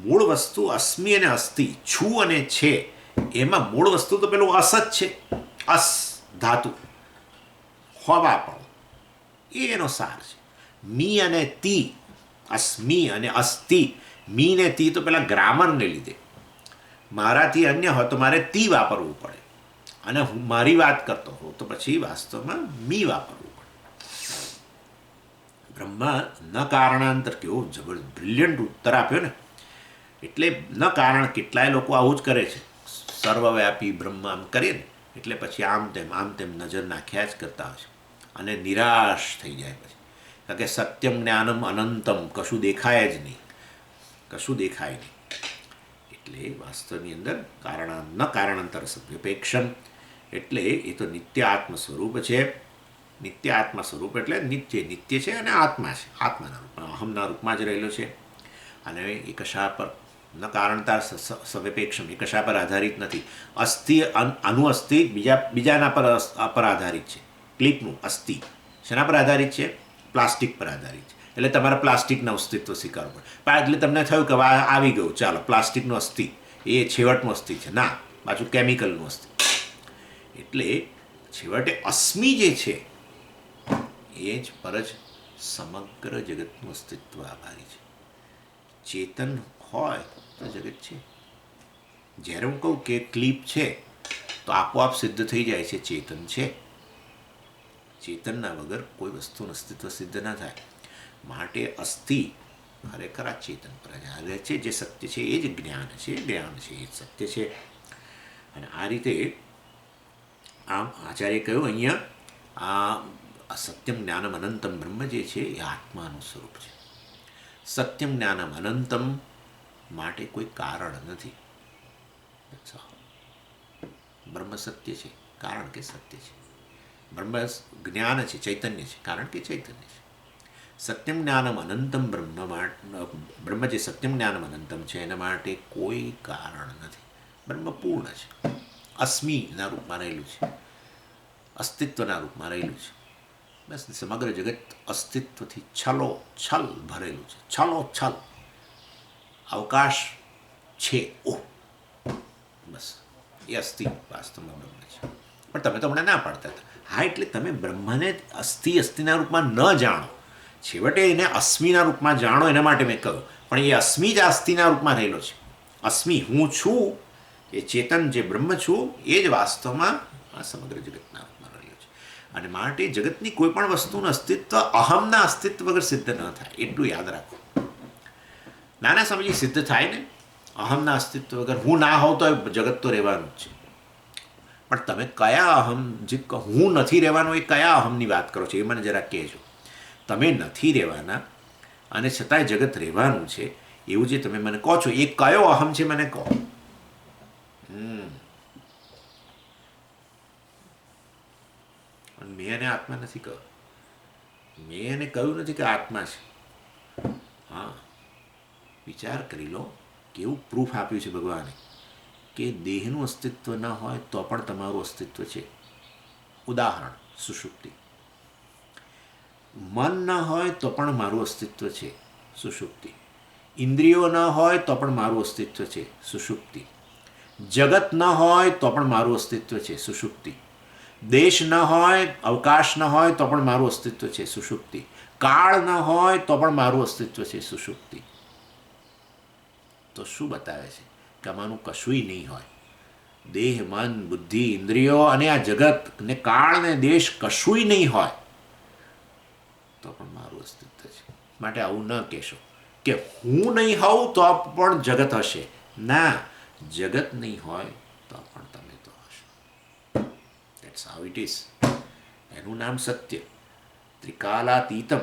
મૂળ વસ્તુ અસ્મિ અને અસ્થિ, છું અને છે, એમાં મૂળ વસ્તુ તો પેલું અસ જ છે. અસ ધાતુ હોવા પણ એ એનો સાર છે. મી અને તી, અસ્મિ અને અસ્થિ, મી ને તી તો પેલા ગ્રામરને લીધે મારાથી અન્ય હોય તો મારે તી વાપરવું પડે. અને હું મારી વાત કરતો હોઉં તો પછી વાસ્તવમાં મી વાપરવું પડે. બ્રહ્મા ન કારણાંતર કેવો બ્રિલિયન્ટ ઉત્તર આપ્યો ને. એટલે ન કારણ કેટલાય લોકો આવું જ કરે છે. સર્વવ્યાપી બ્રહ્મ આમ કરીએ ને એટલે પછી આમ તેમ નજર નાખ્યા જ કરતા હોય છે. અને નિરાશ થઈ જાય પછી. કારણ કે સત્યમ જ્ઞાનમ અનંતમ, કશું દેખાય જ નહીં, કશું દેખાય નહીં. એટલે વાસ્તવની અંદર ન કારણાંતર સભ્યપેક્ષમ, એટલે એ તો નિત્ય આત્મ સ્વરૂપ છે. નિત્ય આત્મા સ્વરૂપ એટલે નિત્ય છે અને આત્મા છે. આત્માના રૂપમાં અહમના રૂપમાં જ રહેલો છે. અને એ કશા પર ન કારણતા સવ્યપેક્ષમ, એ કશા પર આધારિત નથી. અસ્થિ આનું અસ્થિ બીજાના પર આધારિત છે. ક્લિપનું અસ્થિ શેના પર આધારિત છે? પ્લાસ્ટિક પર આધારિત છે. એટલે તમારે પ્લાસ્ટિકનું અસ્તિત્વ સ્વીકારવું પડે. એટલે તમને થયું કે આવી ગયું, ચાલો પ્લાસ્ટિકનું અસ્થિ એ છેવટનું અસ્થિ છે. ના, પાછું કેમિકલનું અસ્થિ. એટલે છેવટે અસ્મિ જે છે એ જ પર જ સમગ્ર જગતનું અસ્તિત્વ આભારી છે. ચેતન હોય તો જગત છે. જ્યારે હું કહું કે ક્લિપ છે તો આપોઆપ સિદ્ધ થઈ જાય છે ચેતન છે. ચેતનના વગર કોઈ વસ્તુનું અસ્તિત્વ સિદ્ધ ન થાય. માટે અસ્થિ ખરેખર આ ચેતન પર આધાર છે. જે સત્ય છે એ જ જ્ઞાન છે, જ્ઞાન છે એ જ સત્ય છે. અને આ રીતે આમ આચાર્ય કહ્યું અહીંયા આ સત્યમ જ્ઞાનમ અનંતમ બ્રહ્મ જે છે એ આત્માનું સ્વરૂપ છે. સત્યમ જ્ઞાનમ અનંતમ માટે કોઈ કારણ નથી. બ્રહ્મ સત્ય છે કારણ કે સત્ય છે. બ્રહ્મ જ્ઞાન છે, ચૈતન્ય છે કારણ કે ચૈતન્ય છે. સત્યમ જ્ઞાનમ અનંતમ બ્રહ્મ જે સત્યમ જ્ઞાનમ અનંતમ છે એના માટે કોઈ કારણ નથી. બ્રહ્મ પૂર્ણ છે, અસ્મિના રૂપમાં રહેલું છે, અસ્તિત્વના રૂપમાં રહેલું છે. બસ સમગ્ર જગત અસ્તિત્વથી છલોછલ ભરેલું છે. છલોછલ અવકાશ છે. ઓહ, બસ એ અસ્થિ વાસ્તવમાં બ્રહ્મ છે. પણ તમે તો હમણાં ના પાડતા હતા. હા, એટલે તમે બ્રહ્મને અસ્થિના રૂપમાં ન જાણો, છેવટે એને અસ્મિના રૂપમાં જાણો એના માટે મેં કહ્યું. પણ એ અસ્મિ જ અસ્થિના રૂપમાં રહેલો છે. અસ્મિ હું છું, એ ચેતન જે બ્રહ્મ છું એ જ વાસ્તવમાં આ સમગ્ર જગતના રૂપમાં રહેલો છે. અને માટે જગતની કોઈ પણ વસ્તુનું અસ્તિત્વ અહમના અસ્તિત્વ વગર સિદ્ધ ન થાય, એટલું યાદ રાખો. નાના સમજી સિદ્ધ થાય ને અહમના અસ્તિત્વ વગર. હું ના હોઉં તો જગત તો રહેવાનું જ છે. પણ તમે કયા અહમ, જે હું નથી રહેવાનો એ કયા અહમની વાત કરો છો એ મને જરા કહેજો. તમે નથી રહેવાના અને છતાંય જગત રહેવાનું છે એવું જે તમે મને કહો છો એ કયો અહમ છે મને કહો. મેં એને આત્મા નથી કહ્યું. મેં એને કહ્યું નથી કે આત્મા છે. હા, વિચાર કરી લો કેવું પ્રૂફ આપ્યું છે ભગવાને કે દેહનું અસ્તિત્વ ન હોય તો પણ તમારું અસ્તિત્વ છે. ઉદાહરણ, સુષુપ્તિ. મન ન હોય તો પણ મારું અસ્તિત્વ છે, સુષુપ્તિ. ઇન્દ્રિયો ન હોય તો પણ મારું અસ્તિત્વ છે, સુષુપ્તિ. જગત ન હોય તો પણ મારું અસ્તિત્વ છે, સુષુપ્તિ. દેશ ન હોય, અવકાશ ન હોય તો પણ મારું અસ્તિત્વ છે, સુષુપ્તિ. કાળ ન હોય તો પણ મારું અસ્તિત્વ છે, સુષુપ્તિ. તો શું બતાવે છે કે આમાંનું કશુંય નહીં હોય. દેહ, મન, બુદ્ધિ, ઇન્દ્રિયો અને આ જગત ને કાળ ને દેશ કશુંય નહીં હોય તો પણ મારું અસ્તિત્વ છે. માટે આવું ન કહેશો કે હું નહીં હોઉં તો પણ જગત હશે. ના, જગત નહીં હોય તો પણ તમે તો હશો. That's how it is. એનું નામ સત્ય. ત્રિકાલાતીતમ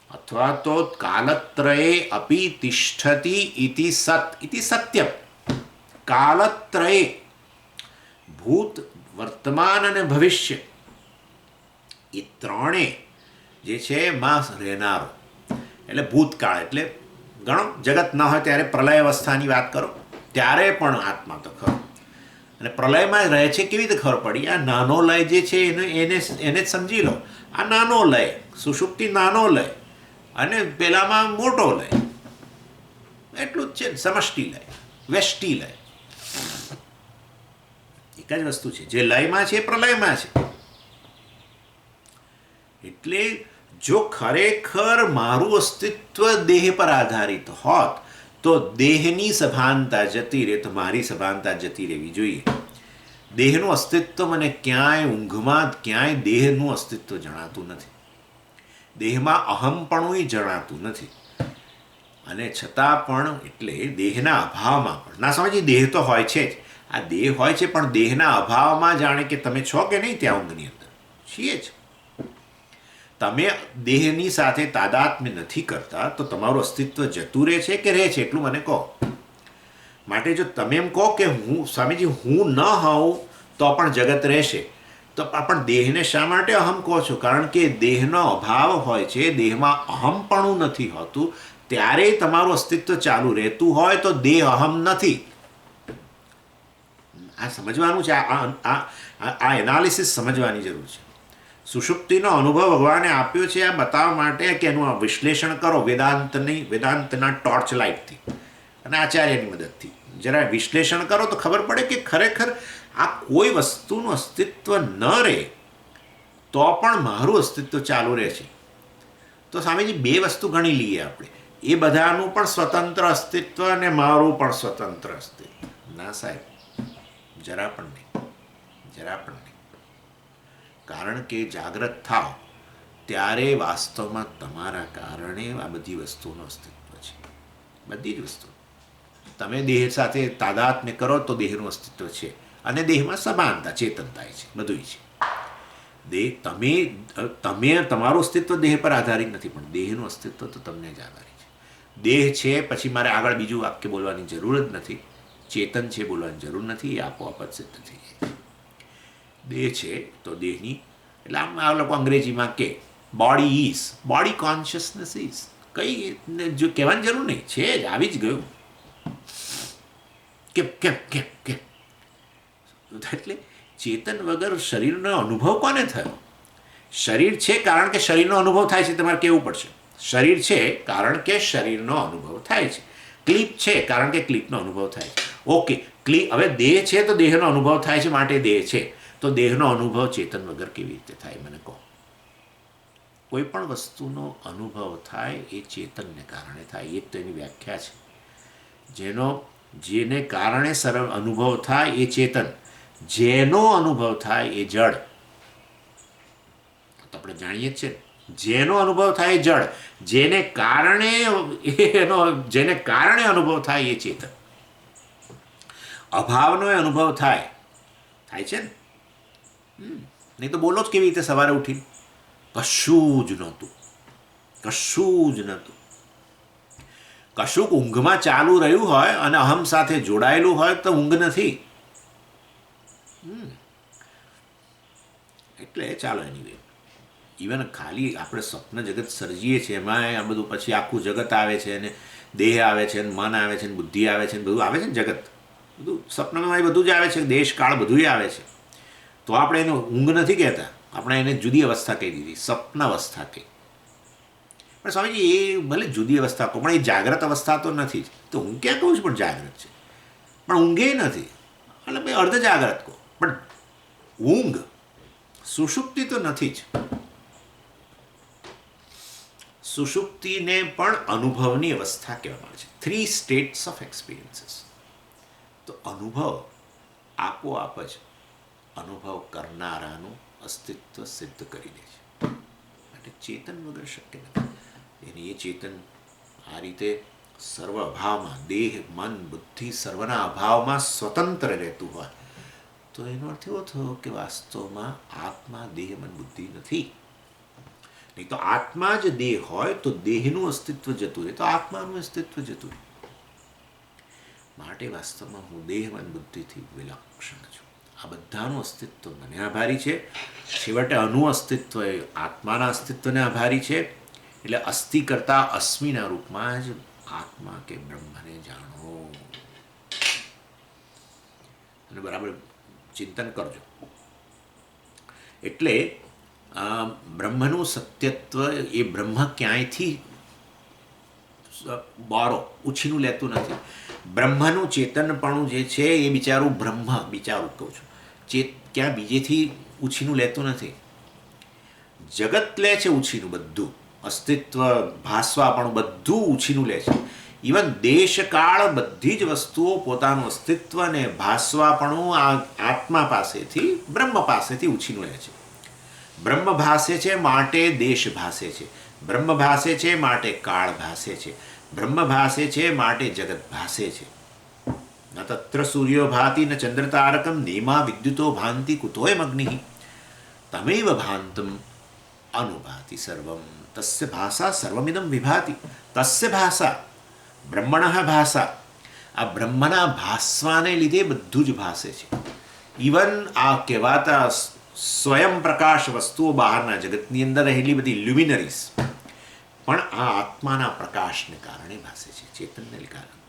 અથવા તો કાલત્રયે અપી તિષ્ઠતિ ઇતિ સત્યમ. કાલત્રયે, ભૂત, વર્તમાન અને ભવિષ્ય, એ ત્રણે જે છે એમાં રહેનારો. એટલે ભૂતકાળ એટલે ગણો, જગત ન હોય ત્યારે પ્રલય અવસ્થાની વાત કરો ત્યારે પણ આત્મા તો ખરો. અને પ્રલયમાં રહે છે કેવી રીતે ખબર પડી? આ નાનો લય જે છે એને જ સમજી લો. આ નાનો લય, સુષુપ્તિ નાનો લય અને પેલામાં મોટો લય, એટલું જ છે. સમષ્ટિ લય, વ્યષ્ટિ લય એક જ વસ્તુ છે. જે લયમાં છે એ પ્રલયમાં છે. એટલે જો ખરેખર મારું અસ્તિત્વ દેહ પર આધારિત હોત તો દેહની સભાનતા જતી રહે તો મારી સભાનતા જતી રહેવી જોઈએ. દેહનું અસ્તિત્વ મને ક્યાંય ઊંઘમાં ક્યાંય દેહનું અસ્તિત્વ જણાતું નથી. દેહમાં અહમપણું જણાતું નથી. અને છતાં પણ એટલે દેહના અભાવમાં પણ ના સમજી, દેહ તો હોય છે જ. આ દેહ હોય છે પણ દેહના અભાવમાં જાણે કે તમે છો કે નહીં ત્યાં ઊંઘની અંદર છીએ જ. તમે દેહની સાથે તાદાત્મ્ય નથી કરતા તો તમારું અસ્તિત્વ જતું રહે છે કે રહે છે એટલું મને કહો. માટે જો તમે એમ કહો કે હું સ્વામીજી હું ન હોઉં તો પણ જગત રહેશે તો પણ દેહને શા માટે અહમ કહો છો? કારણ કે દેહનો અભાવ હોય છે, દેહમાં અહમપણું નથી હોતું. ત્યારે તમારું અસ્તિત્વ ચાલુ રહેતું હોય તો દેહ અહમ નથી. આ સમજવાનું છે. આ એનાલિસિસ સમજવાની જરૂર છે. સુષુપ્તિનો અનુભવ ભગવાને આપ્યો છે આ બતાવવા માટે કે એનું વિશ્લેષણ કરો વેદાંતના ટોર્ચ લાઇટથી અને આચાર્યની મદદથી જરા વિશ્લેષણ કરો તો ખબર પડે કે ખરેખર આ કોઈ વસ્તુનું અસ્તિત્વ ન રહે તો પણ મારું અસ્તિત્વ ચાલુ રહે છે. તો સ્વામીજી બે વસ્તુ ગણી લઈએ આપણે, એ બધાનું પણ સ્વતંત્ર અસ્તિત્વ અને મારું પણ સ્વતંત્ર અસ્તિત્વ. ના સાહેબ, જરા પણ નહીં, જરા પણ નહીં. કારણ કે જાગ્રત થાવ ત્યારે વાસ્તવમાં તમારા કારણે આ બધી વસ્તુનું અસ્તિત્વ છે. બધી જ વસ્તુ તમે દેહ સાથે તાદાત્મ્ય કરો તો દેહનું અસ્તિત્વ છે, અને દેહમાં સભાનતા ચેતન થાય છે, બધું છે. દેહ તમે તમારું અસ્તિત્વ દેહ પર આધારિત નથી, પણ દેહનું અસ્તિત્વ તો તમને જ આધારિત છે. દેહ છે પછી મારે આગળ બીજું વાક્ય બોલવાની જરૂર જ નથી, ચેતન છે બોલવાની જરૂર નથી, એ આપોઆપ જ સિદ્ધ થઈ જાય છે. દેહ છે તો દેહની, એટલે આમ આ લોકો અંગ્રેજીમાં કે બોડી કોન્શિયસનેસ ઇઝ, કંઈ જો કહેવાની જરૂર નહીં, છે જ, આવી જ ગયું. કેમ કેમ કેમ કેમ એટલે ચેતન વગર શરીરનો અનુભવ કોને થયો? શરીર છે કારણ કે શરીરનો અનુભવ થાય છે, તમારે કહેવું પડશે. શરીર છે કારણ કે શરીરનો અનુભવ થાય છે. ક્લિપ છે કારણ કે ક્લિપનો અનુભવ થાય છે. ઓકે, હવે દેહ છે તો દેહનો અનુભવ થાય છે, માટે દેહ છે. તો દેહનો અનુભવ ચેતન વગર કેવી રીતે થાય? મને કહો. કોઈ પણ વસ્તુનો અનુભવ થાય એ ચેતનને કારણે થાય, એ તો એની વ્યાખ્યા છે. જેને કારણે સરળ અનુભવ થાય એ ચેતન, જેનો અનુભવ થાય એ જડ. તો આપણે જાણીએ જ છે, જેનો અનુભવ થાય એ જડ, જેને કારણે અનુભવ થાય એ ચેતન. અભાવનો અનુભવ થાય છે ને. નહીં તો બોલો જ કેવી રીતે સવારે ઉઠીને? કશું જ નહોતું, કશું જ નહોતું. કશુંક ઊંઘમાં ચાલુ રહ્યું હોય અને અહમ સાથે જોડાયેલું હોય તો ઊંઘ નથી. એટલે ચાલો એની વે, ઇવન ખાલી આપણે સ્વપ્ન જગત સર્જીએ છીએ એમાં આ બધું પછી આખું જગત આવે છે, અને દેહ આવે છે, અને મન આવે છે, અને બુદ્ધિ આવે છે, ને બધું આવે છે ને જગત, બધું સ્વપ્નમાં બધું જ આવે છે, દેશ કાળ બધું આવે છે. તો આપણે એને ઊંઘ નથી કહેતા, આપણે એને જુદી અવસ્થા કહી દીધી, સ્વપ્ન અવસ્થા કહી. પણ સ્વામીજી એ ભલે જુદી અવસ્થા કહો, પણ એ જાગ્રત અવસ્થા તો નથી જ. તો હું ક્યાં કહું છું પણ જાગ્રત છે, પણ ઊંઘે નથી, એટલે ભાઈ અર્ધ જાગ્રત કહો, પણ ઊંઘ સુષુપ્તિ તો નથી જ. સુષુપ્તિને પણ અનુભવની અવસ્થા કહેવામાં આવે છે. 3 સ્ટેટ્સ ઓફ એક્સપિરિયન્સીસ. તો અનુભવ આપોઆપ જ અનુભવ કરનારાનું અસ્તિત્વ સિદ્ધ કરી દે છે. માટે ચેતન વગર શક્ય નથી. એની એ ચેતન આ રીતે સર્વ અભાવમાં, દેહ મન બુદ્ધિ સર્વના અભાવમાં સ્વતંત્ર રહેતું હોય તો એનો અર્થ એવો થયો કે વાસ્તવમાં આત્મા દેહ મન બુદ્ધિ નથી. નહીં તો આત્મા જ દેહ હોય તો દેહનું અસ્તિત્વ જતું રહે, તો આત્માનું અસ્તિત્વ જતું રહે. માટે વાસ્તવમાં હું દેહ મન બુદ્ધિથી વિલક્ષણ છું. આ બધાનું અસ્તિત્વ મને આભારી છે. છેવટે અનું અસ્તિત્વ એ આત્માના અસ્તિત્વને આભારી છે. એટલે અસ્થિ કરતા અસ્મિના રૂપમાં જ આત્મા કે બ્રહ્મને જાણો અને બરાબર ચિંતન કરજો. એટલે બ્રહ્મનું સત્યત્વ એ બ્રહ્મ ક્યાંયથી બારો ઉછીનું લેતું નથી. બ્રહ્મનું ચેતનપણું જે છે એ બિચારું બિચારું કહું છું, ક્યાં બીજેથી ઉછીનું લેતું નથી. જગત લે છે ઉછીનું, બધું અસ્તિત્વ ભાસવાપણું બધું ઉછીનું લે છે. ઇવન દેશકાળ બધી જ વસ્તુઓ પોતાનું અસ્તિત્વ અને ભાસવાપણું આ આત્મા પાસેથી બ્રહ્મ પાસેથી ઉછીનું લે છે. બ્રહ્મ ભાસે છે માટે દેશ ભાસે છે, બ્રહ્મ ભાસે છે માટે કાળ ભાસે છે, બ્રહ્મ ભાસે છે માટે જગત ભાસે છે. ન તત્ર સૂર્યો ભાતિ ન ચંદ્રતારકમ નેમા વિદ્યુતો ભાંતિ કુતોયમ અગ્નિ તમેવ ભાંતમ અનુભાતિ સર્વમ તસ્ય ભાષા સર્વમિદમ વિભાતિ. તસ્ય ભાષા બ્રહ્મણઃ ભાષા, આ બ્રહ્મના ભાસવાને લીધે બધું જ ભાસે છે. ઇવન આ કહેવાતા સ્વયં પ્રકાશ વસ્તુઓ બહારના જગતની અંદર રહેલી બધી લ્યુમિનરીઝ પણ આ આત્માના પ્રકાશને કારણે ભાસે છે, ચેતનને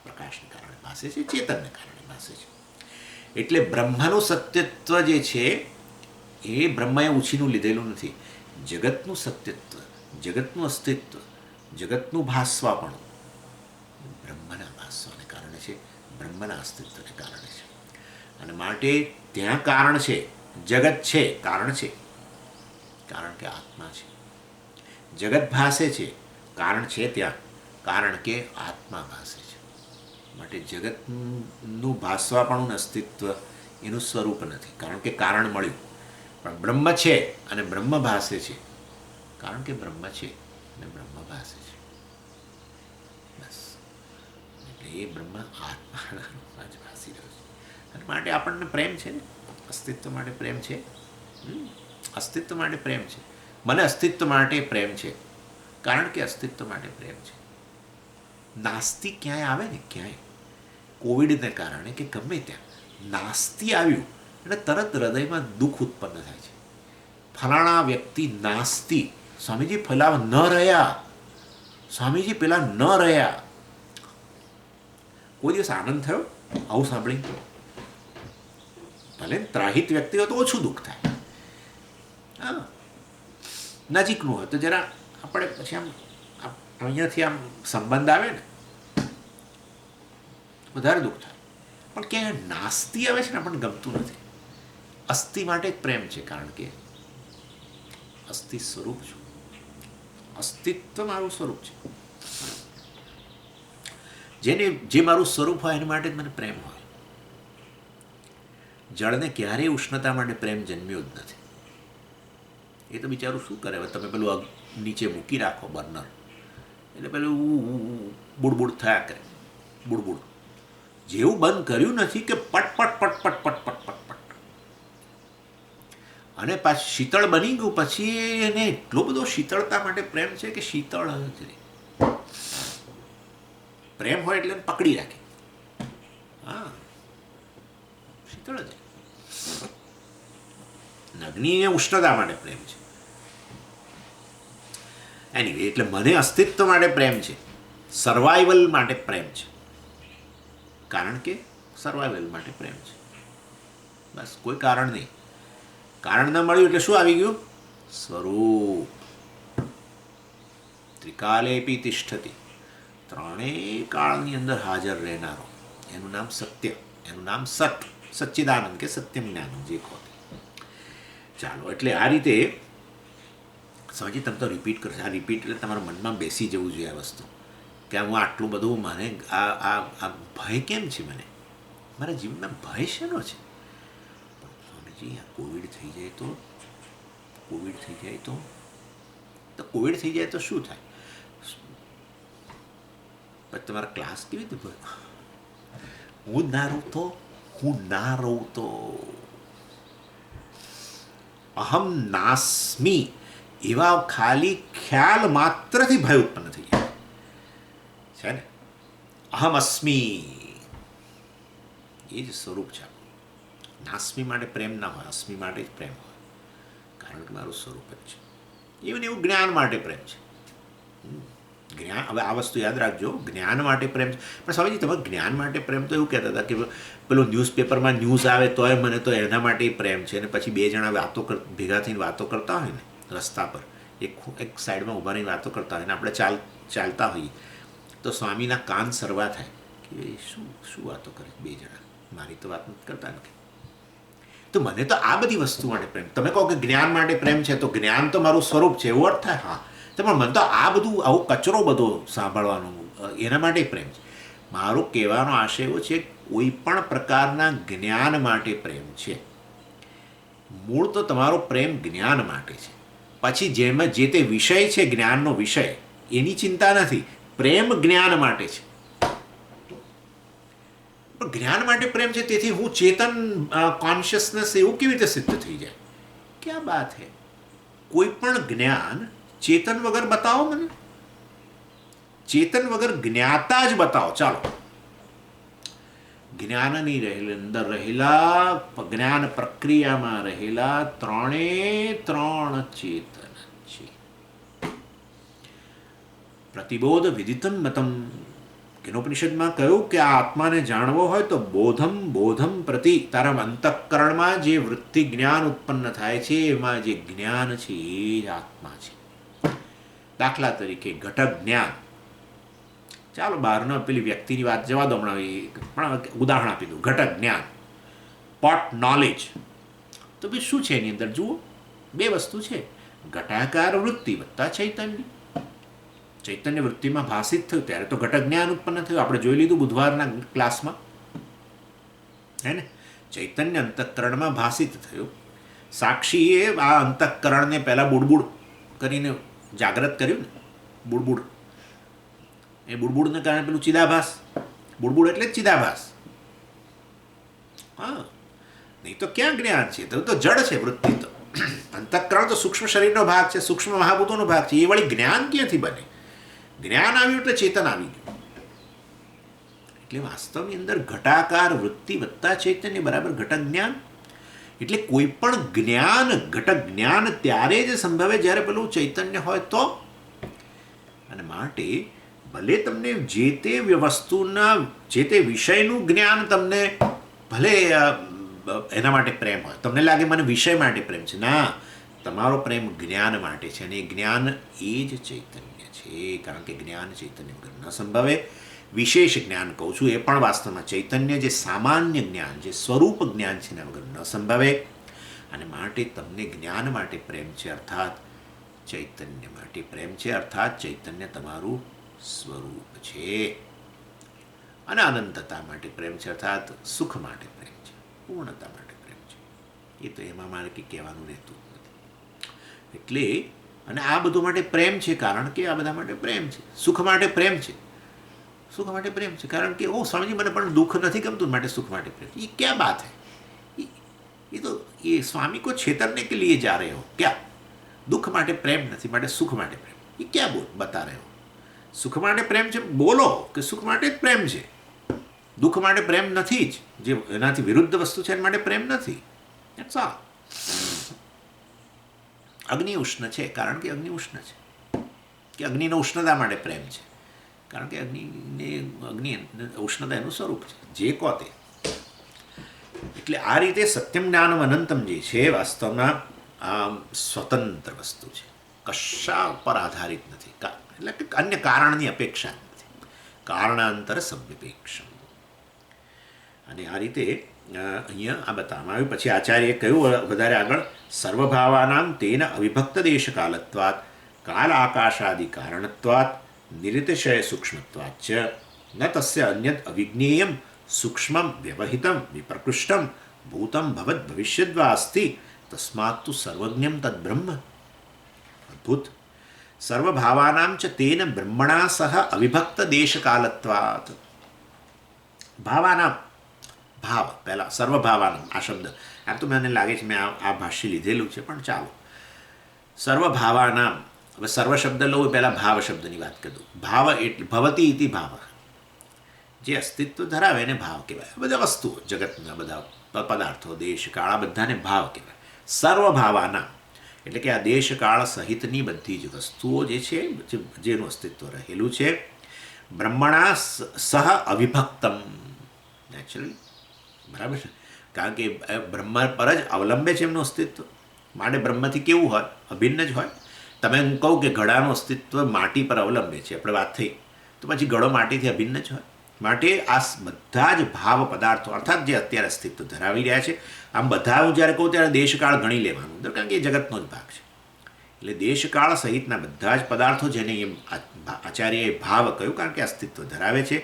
પ્રકાશને કારણે ભાસે છે, ચેતનને કારણે ભાસે છે. એટલે બ્રહ્મનું સત્યત્વ જે છે એ બ્રહ્માએ ઉછીનું લીધેલું નથી. જગતનું સત્યત્વ, જગતનું અસ્તિત્વ, જગતનું ભાસવાપણું બ્રહ્મના ભાસવાને કારણે છે, બ્રહ્મના અસ્તિત્વને કારણે છે. અને માટે ત્યાં કારણ છે, જગત છે, કારણ છે, કારણ કે આત્મા છે. જગત ભાસે છે, કારણ છે ત્યાં, કારણ કે આત્મા ભાસે છે. માટે જગતનું ભાસવાપણું અસ્તિત્વ એનું સ્વરૂપ નથી, કારણ કે કારણ મળ્યું. પણ બ્રહ્મ છે અને બ્રહ્મ ભાસે છે, કારણ કે બ્રહ્મ છે અને બ્રહ્મ ભાસે છે. બસ એટલે એ બ્રહ્મ આત્માના રૂપમાં જ ભાસી રહ્યો છે. અને માટે આપણને પ્રેમ છે ને, અસ્તિત્વ માટે પ્રેમ છે. અસ્તિત્વ માટે પ્રેમ છે. મને અસ્તિત્વ માટે પ્રેમ છે, કારણ કે અસ્તિત્વ માટે પ્રેમ છે. નાસ્તિ ક્યાંય આવે ને, ક્યાંય કોવિડને કારણે કે ગમે ત્યાં નાસ્તિ આવ્યું એટલે તરત હૃદયમાં દુઃખ ઉત્પન્ન થાય છે. ફલાણા વ્યક્તિ નાસ્તિ, સ્વામીજી પેલા ન રહ્યા, સ્વામીજી પેલા ન રહ્યા. કોઈ દિવસ આનંદ થયો આવું સાંભળી? ભલે ત્રાહિત વ્યક્તિ હોય તો ઓછું દુઃખ થાય. હા, નજીકનું હોય તો જરા આપણે પછી આમ અહીંયાથી આમ સંબંધ આવે ને વધારે દુઃખ થાય. પણ ક્યાંય નાસ્તિ આવે છે ને આપણને ગમતું નથી. અસ્થિ માટે જ પ્રેમ છે, કારણ કે અસ્થિ સ્વરૂપ છું, અસ્તિત્વ મારું સ્વરૂપ છે. જે મારું સ્વરૂપ હોય એની માટે જ મને પ્રેમ હોય. જળને ક્યારેય ઉષ્ણતા માટે પ્રેમ જન્મ્યો જ નથી. એ તો બિચારું શું કરે? હવે તમે પેલું નીચે મૂકી રાખો બર્નર, એટલે પેલું બુડબુડ થયા કરે, બુડબુડ. જેવું બંધ કર્યું નથી કે પટ પટ પટ પટ પટ પટ પટ પટ, અને પાછું શીતળ બની ગયું પછી એને એટલો બધો શીતળતા માટે પ્રેમ છે કે શીતળ જ રહે. પ્રેમ હોય એટલે પકડી રાખે. હા, શીતળ જ. અગ્નિને ઉષ્ણતા માટે પ્રેમ છે. એની એટલે મને અસ્તિત્વ માટે પ્રેમ છે, સર્વાઈવલ માટે પ્રેમ છે, કારણ કે સર્વાઈવલ માટે પ્રેમ છે. બસ, કોઈ કારણ નહીં. કારણ ન મળ્યું એટલે શું આવી ગયું? સ્વરૂપ. ત્રિકાલેપી તિષ્ઠતિ, ત્રણેય કાળની અંદર હાજર રહેનારો, એનું નામ સત્ય, એનું નામ સત, સચ્ચિદાનંદ કે સત્યમ જ્ઞાનમ, જે કહો. ચાલો, એટલે આ રીતે સમજી. તમે તો રિપીટ કરશો. આ રિપીટ એટલે તમારા મનમાં બેસી જવું જોઈએ આ વસ્તુ, કે હું આટલું બધું, મને આ ભય કેમ છે? મને મારા જીવનમાં ભય શેનો છે? સ્વામીજી, આ કોવિડ થઈ જાય તો, કોવિડ થઈ જાય તો કોવિડ થઈ જાય તો શું થાય? પછી તમારા ક્લાસ કેવી રીતે ભય? હું ના રહું તો અહમ નાસ્મી એવા ખાલી ખ્યાલ માત્રથી ભય ઉત્પન્ન થઈ જાય છે ને. અહમ અસ્મી એ જ સ્વરૂપ છે. નાસ્મી માટે પ્રેમ ના હોય, અસ્મી માટે જ પ્રેમ હોય, કારણ કે મારું સ્વરૂપ જ છે. એવું જ્ઞાન માટે પ્રેમ છે. જ્ઞાન, હવે આ વસ્તુ યાદ રાખજો, જ્ઞાન માટે પ્રેમ છે. પણ સ્વામીજી, તમે જ્ઞાન માટે પ્રેમ તો એવું કહેતા હતા કે પેલું ન્યૂઝપેપરમાં ન્યૂઝ આવે તોય મને તો એના માટે પ્રેમ છે. અને પછી બે જણા ભેગા થઈને વાતો કરતા હોય ને રસ્તા પર, એક સાઈડમાં ઊભા રહીને વાતો કરતા હોય ને આપણે ચાલતા હોઈએ, તો સ્વામીના કાન સરવા થાય કે શું વાતો કરે બે જણા, મારી તો વાત નથી કરતા ને. તો મને તો આ બધી વસ્તુ માટે પ્રેમ. તમે કહો કે જ્ઞાન માટે પ્રેમ છે, તો જ્ઞાન તો મારું સ્વરૂપ છે એવો અર્થ થાય. હા, તો પણ મને તો આ બધું આવો કચરો બધો સાંભળવાનો એના માટે પ્રેમ છે. મારો કહેવાનો આશય એવો છે, કોઈ પણ પ્રકારના જ્ઞાન માટે પ્રેમ છે. મૂળ તો તમારો પ્રેમ જ્ઞાન માટે છે. પછી જેમાં જે તે વિષય છે, જ્ઞાનનો વિષય, એની ચિંતા નથી. પ્રેમ જ્ઞાન માટે છે. પણ જ્ઞાન માટે પ્રેમ છે, તેથી હું ચેતન, કોન્શિયસનેસ એવું કેવી રીતે સિદ્ધ થઈ જાય? ક્યાં બાત હે? કોઈ પણ જ્ઞાન ચેતન વગર બતાવો મને. ચેતન વગર જ્ઞાતા જ બતાવો. ચાલો, જ્ઞાનની અંદર રહેલા, જ્ઞાન પ્રક્રિયામાં રહેલા ત્રણ ચેતન છે. પ્રતિબોધ વિદિતમ મતમ કેનોપનિષદમાં કહ્યું કે આ આત્માને જાણવો હોય તો બોધમ બોધમ પ્રતિ તારા અંતઃકરણમાં જે વૃત્તિ જ્ઞાન ઉત્પન્ન થાય છે એમાં જે જ્ઞાન છે એ જ આત્મા છે. દાખલા તરીકે ઘટક જ્ઞાન, ચાલો બહારના પેલી વ્યક્તિની વાત જવા દો હમણાં, પણ ઉદાહરણ આપી દઉં. ઘટક જ્ઞાન, પોટ નોલેજ, તો ભાઈ શું છે એની અંદર જુઓ, બે વસ્તુ છે, ઘટાકાર વૃત્તિ વત્તા ચૈતન્ય. ચૈતન્ય વૃત્તિમાં ભાષિત થયું ત્યારે તો ઘટક જ્ઞાન ઉત્પન્ન થયું. આપણે જોઈ લીધું બુધવારના ક્લાસમાં, હે ને? ચૈતન્ય અંતઃકરણમાં ભાષિત થયું. સાક્ષીએ આ અંતઃકરણને પહેલાં બુડબુડ કરીને જાગ્રત કર્યું ને, બુડબુડ. એ બુડબુડને કારણે પેલું ચિદાભાસ, બુડબુડ એટલે જ ચિદાભાસ. હા, નહીં તો ક્યાં જ્ઞાન છે? તો જડ છે વૃત્તિ. તો અંતઃકરણ તો સૂક્ષ્મ શરીરનો ભાગ છે, સૂક્ષ્મ મહાભૂતોનો ભાગ છે. એ વળી જ્ઞાન ક્યાંથી બને? જ્ઞાન આવ્યું એટલે ચેતન આવી ગયું. એટલે વાસ્તવની અંદર ઘટાકાર વૃત્તિ વત્તા ચૈતન્ય બરાબર ઘટક જ્ઞાન. એટલે કોઈ પણ જ્ઞાન, ઘટક જ્ઞાન ત્યારે જ સંભવે જ્યારે પેલું ચૈતન્ય હોય તો. અને માટે ભલે તમને જે તે વસ્તુના, જે તે વિષયનું જ્ઞાન તમને ભલે એના માટે પ્રેમ હોય, તમને લાગે મને વિષય માટે પ્રેમ છે, ના, તમારો પ્રેમ જ્ઞાન માટે છે. અને એ જ્ઞાન એ જ ચૈતન્ય છે, કારણ કે જ્ઞાન ચૈતન્ય વગર ન સંભવે. વિશેષ જ્ઞાન કહું છું એ પણ વાસ્તવમાં ચૈતન્ય, જે સામાન્ય જ્ઞાન, જે સ્વરૂપ જ્ઞાન છે એના વગર ન સંભવે. અને માટે તમને જ્ઞાન માટે પ્રેમ છે, અર્થાત ચૈતન્ય માટે પ્રેમ છે, અર્થાત ચૈતન્ય તમારું સ્વરૂપ છે. અને અનંતતા માટે પ્રેમ છે, અર્થાત સુખ માટે પ્રેમ છે, પૂર્ણતા માટે પ્રેમ છે. એ તો એમાં મારે કંઈ કહેવાનું રહેતું નથી. એટલે અને આ બધું માટે પ્રેમ છે કારણ કે આ બધા માટે પ્રેમ છે. સુખ માટે પ્રેમ છે, સુખ માટે પ્રેમ છે કારણ કે ઓ સ્વામીજી મને પણ દુઃખ નથી ગમતું, માટે સુખ માટે પ્રેમ. ये क्या बात है? ये तो ये स्वामी को छेतरने के लिए जा रहे हो क्या? दुख માટે પ્રેમ નથી, માટે સુખ માટે પ્રેમ. ये क्या बता रहे हो? સુખ માટે પ્રેમ છે, બોલો કે સુખ માટે જ પ્રેમ છે. દુઃખ માટે પ્રેમ નથી જ, જે એનાથી વિરુદ્ધ વસ્તુ છે એના માટે પ્રેમ નથી. That's all. અગ્નિ ઉષ્ણ છે કારણ કે અગ્નિ ઉષ્ણ છે, કે અગ્નિનો ઉષ્ણતા માટે પ્રેમ છે કારણ કે અગ્નિ ઉષ્ણતા એનું સ્વરૂપ છે, જે કહો તે. એટલે આ રીતે સત્યમ જ્ઞાનમ અનંતમ જે છે વાસ્તવમાં સ્વતંત્ર વસ્તુ છે, કશા ઉપર આધારિત નથી, એટલે કે અન્ય કારણની અપેક્ષા નથી. કારણાંતર સવ્યપેક્ષમ. અને આ રીતે અહીંયા આ બતાવવામાં આવ્યું. પછી આચાર્યએ કહ્યું વધારે આગળ, સર્વભાવાનામ તેન અવિભક્ત દેશકાલત્વાત કાલ આકાશાદિ કારણત્વાત નિરિતશય સૂક્ષ્મત્વાત ચ ન તસ્ય અન્યદ અવિજ્ઞેયમ સૂક્ષ્મમ વ્યવહિતમ વિપ્રકૃષ્ટમ ભૂતમ ભવદ ભવિષ્યદ્વા અસ્તિ તસ્માત્ તુ સર્વજ્ઞમ તદ્બ્રહ્મ. અદ્ભુત. સર્વભાવાનામ ચ તેન બ્રહ્મણા સહ અવિભક્ત દેશકાલત્વાત. ભાવાનામ, ભાવ પહેલાં સર્વભાવાનામ આ શબ્દ, આમ તો મને લાગે છે મેં આ ભાષ્ય લીધેલું છે, પણ ચાલો. સર્વભાવાનામ, હવે સર્વ શબ્દ લઉં પહેલાં ભાવ શબ્દની વાત કરી દઉં. ભાવ એટલે ભવતી ઇતિ ભાવ, જે અસ્તિત્વ ધરાવે એને ભાવ કહેવાય. બધા વસ્તુઓ જગતના બધા પદાર્થો, દેશ કાળ, આ બધાને ભાવ કહેવાય. સર્વભાવાનામ એટલે કે આ દેશ કાળ સહિતની બધી જ વસ્તુઓ જે છે, જેનું અસ્તિત્વ રહેલું છે. બ્રહ્મણા સહ અવિભક્તમ, નેચરલી બરાબર છે, કારણ કે બ્રહ્મ પર જ અવલંબે છે એમનું અસ્તિત્વ. માટે બ્રહ્મથી કેવું હોય? અભિન્ન જ હોય. તમે હું કહું કે ઘડાનું અસ્તિત્વ માટી પર અવલંબે છે, આપણે વાત થઈ, તો પછી ઘડો માટીથી અભિન્ન જ હોય. માટે આ બધા જ ભાવ પદાર્થો અર્થાત જે અત્યારે અસ્તિત્વ ધરાવી રહ્યા છે, આમ બધા હું જ્યારે કહું ત્યારે દેશકાળ ગણી લેવાનું, કારણ કે એ જગતનો જ ભાગ છે. એટલે દેશકાળ સહિતના બધા જ પદાર્થો, જેને એમ આચાર્યએ ભાવ કહ્યું કારણ કે અસ્તિત્વ ધરાવે છે,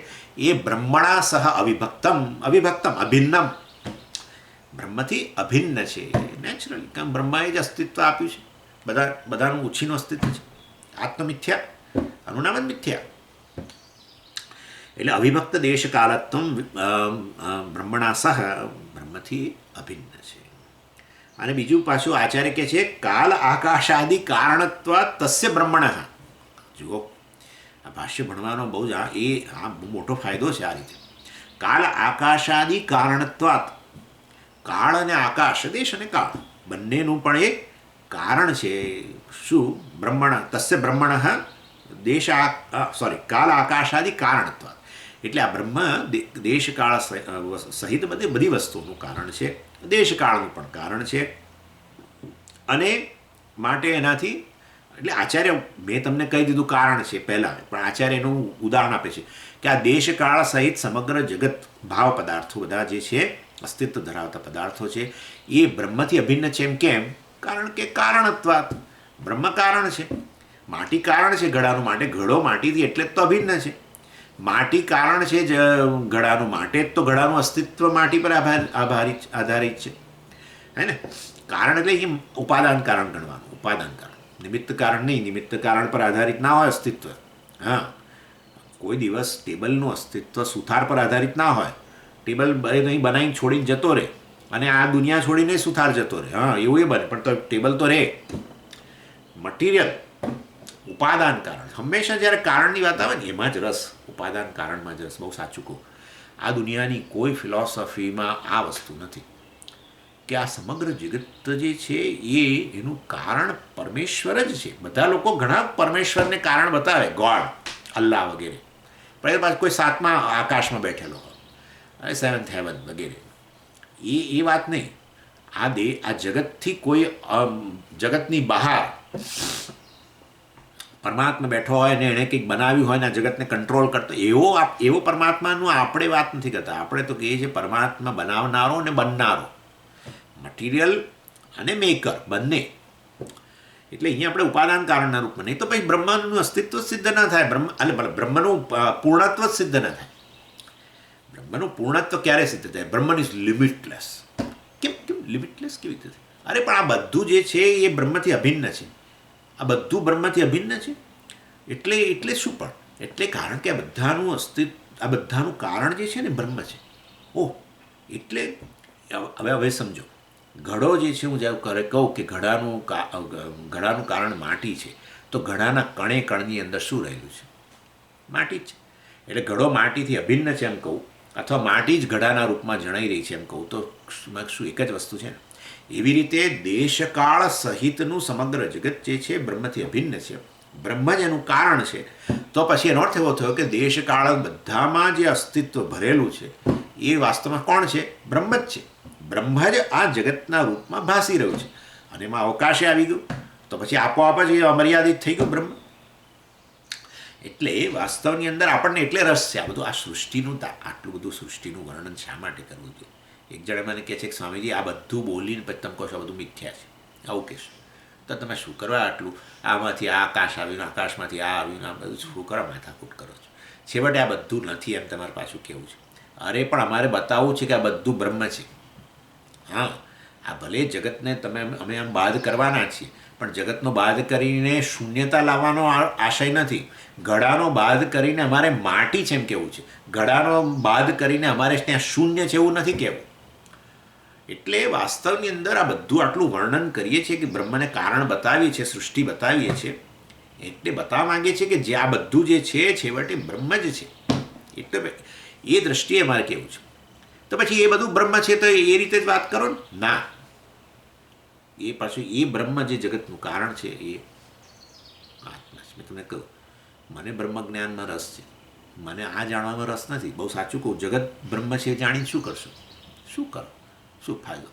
એ બ્રહ્મણા સહ અવિભક્તમ, અવિભક્તમ અભિન્નમ, બ્રહ્મથી અભિન્ન છે. નેચરલી, કારણ બ્રહ્માએ જ અસ્તિત્વ આપ્યું છે, બધાનું ઉછીનું અસ્તિત્વ છે. આત્મમિથ્યા, અનુનામ જ મિથ્યા. એટલે અવિભક્ત દેશકાલત્વ બ્રહ્મણા સહ, બ્રહ્મથી અભિન્ન છે. અને બીજું પાછું આચાર્ય કહે છે કાલ આકાશાદિ કારણત્વ તસ્ય બ્રહ્મણ. જુઓ, આ ભાષ્ય ભણવાનો બહુ જ આ બહુ મોટો ફાયદો છે. આ રીતે કાલ આકાશાદિ કારણત્વાત, કાળ અને આકાશ, દેશ અને કાળ બંનેનું પણ એક કારણ છે. શું? બ્રહ્મણ, તસ્ય બ્રહ્મણ દેશ કાલ આકાશાદિ કારણત્વાત. એટલે આ બ્રહ્મ દેશકાળ સહિત બધી વસ્તુઓનું કારણ છે, દેશકાળનું પણ કારણ છે. અને માટે એનાથી એટલે આચાર્ય મેં તમને કહી દીધું કારણ છે પહેલાં, પણ આચાર્ય એનું ઉદાહરણ આપે છે કે આ દેશકાળ સહિત સમગ્ર જગત ભાવ પદાર્થો બધા જે છે અસ્તિત્વ ધરાવતા પદાર્થો છે એ બ્રહ્મથી અભિન્ન છે. એમ કેમ? કારણ કે કારણત્વાત, બ્રહ્મ કારણ છે. માટી કારણ છે ઘડાનું, માટે ઘડો માટીથી એટલે જ તો અભિન્ન છે. માટી કારણ છે ઘડાનું, માટે જ તો ઘડાનું અસ્તિત્વ માટી પર આધારિત છે, હે ને? કારણ એટલે એ ઉપાદાન કારણ ગણવાનું, ઉપાદાન કારણ, નિમિત્ત કારણ નહીં. નિમિત્ત કારણ પર આધારિત ના હોય અસ્તિત્વ. હા, કોઈ દિવસ ટેબલનું અસ્તિત્વ સુથાર પર આધારિત ના હોય. ટેબલ નહીં બનાવીને છોડીને જતો રહે અને આ દુનિયા છોડીને સુથાર જતો રહે, હા એવું એ બને, પણ તો ટેબલ તો રહે. મટીરિયલ ઉપાદાન કારણ, હંમેશા જ્યારે કારણની વાત આવે ને એમાં જ રસ, ઉપાદાન કારણમાં જ રસ. બહુ સાચું કહું, આ દુનિયાની કોઈ ફિલોસોફીમાં આ વસ્તુ નથી કે આ સમગ્ર જગત જે છે એનું કારણ પરમેશ્વર જ છે. બધા લોકો ઘણા પરમેશ્વરને કારણ બતાવે, ગોડ, અલ્લાહ વગેરે, પણ એ પાછું કોઈ સાતમા આકાશમાં બેઠેલો હોય, સેવન્થ હેવન વગેરે, એ વાત નહીં. આ જગતથી કોઈ જગતની બહાર પરમાત્મા બેઠો હોય ને એણે કંઈક બનાવ્યું હોય ને આ જગતને કંટ્રોલ કરતો, એવો પરમાત્માનું આપણે વાત નથી કરતા. આપણે તો કહીએ છીએ પરમાત્મા બનાવનારો ને બનનારો, મટીરિયલ અને મેકર બંને. એટલે અહીંયા આપણે ઉપાદાન કારણના રૂપમાં, નહીં તો પછી બ્રહ્મનું અસ્તિત્વ સિદ્ધ ના થાય. બ્રહ્મનું પૂર્ણત્વ જ સિદ્ધ ના થાય. બ્રહ્મનું પૂર્ણત્વ ક્યારે સિદ્ધ થાય? બ્રહ્મન ઇઝ લિમિટલેસ. કેમ લિમિટલેસ કેવી રીતે? અરે પણ આ બધું જે છે એ બ્રહ્મથી અભિન્ન છે. આ બધું બ્રહ્મથી અભિન્ન છે. એટલે શું? પણ એટલે કારણ કે આ બધાનું અસ્તિત્વ, આ બધાનું કારણ જે છે ને બ્રહ્મ છે. ઓહ, એટલે હવે સમજો, ઘડો જે છે, હું જ્યારે કહું કે ઘડાનું કારણ માટી છે, તો ઘડાના કણે કણની અંદર શું રહેલું છે? માટી જ છે. એટલે ઘડો માટીથી અભિન્ન છે એમ કહું, અથવા માટી જ ઘડાના રૂપમાં જણાઈ રહી છે એમ કહું, તો શું એક જ વસ્તુ છે ને? એવી રીતે દેશકાળ સહિતનું સમગ્ર જગત જે છે બ્રહ્મથી અભિન્ન છે, બ્રહ્મ જ એનું કારણ છે. તો પછી એનો અર્થ એવો થયો કે દેશકાળ બધામાં જે અસ્તિત્વ ભરેલું છે એ વાસ્તવમાં કોણ છે? બ્રહ્મ જ છે. બ્રહ્મ જ આ જગતના રૂપમાં ભાસી રહ્યું છે. અને એમાં અવકાશે આવી ગયું તો પછી આપોઆપ જ એ અમર્યાદિત થઈ ગયું બ્રહ્મ. એટલે વાસ્તવની અંદર આપણને એટલે રસ છે આ બધું, આ સૃષ્ટિનું, આટલું બધું સૃષ્ટિનું વર્ણન શા માટે કરવું જોઈએ? એક જણે મને કહે છે કે સ્વામીજી આ બધું બોલીને પછી તમે કહો છો આ બધું મિથ્યા છે, આવું કહેશો તો તમે શું કરવા આટલું? આમાંથી આ આકાશ આવ્યું, આકાશમાંથી આ આવ્યું, આ બધું શું કરવા માથાકૂટ કરો છો? છેવટે આ બધું નથી એમ તમારે પાછું કહેવું છે. અરે પણ અમારે બતાવવું છે કે આ બધું બ્રહ્મ છે. હા, આ ભલે જગતને અમે આમ બાદ કરવાના છીએ, પણ જગતનો બાદ કરીને શૂન્યતા લાવવાનો આશય નથી. ઘડાનો બાદ કરીને અમારે માટી છે એમ કહેવું છે. ઘડાનો બાદ કરીને અમારે ત્યાં શૂન્ય છે એવું નથી કહેવું. એટલે વાસ્તવની અંદર આ બધું આટલું વર્ણન કરીએ છીએ કે બ્રહ્મને કારણ બતાવીએ છીએ, સૃષ્ટિ બતાવીએ છીએ, એટલે બતાવવા માંગીએ છીએ કે જે આ બધું જે છે છેવટે બ્રહ્મ જ છે. એટલે એ દ્રષ્ટિએ મારે કહેવું છે. તો પછી એ બધું બ્રહ્મ છે તો એ રીતે જ વાત કરો ને? ના, એ પાછું એ બ્રહ્મ જે જગતનું કારણ છે એ આત્મા છે. મેં તમને કહ્યું મને બ્રહ્મ જ્ઞાનમાં રસ છે, મને આ જાણવામાં રસ નથી. બહુ સાચું કહું, જગત બ્રહ્મ છે જાણીને શું કરશો? શું કરો? શું ફાયદો?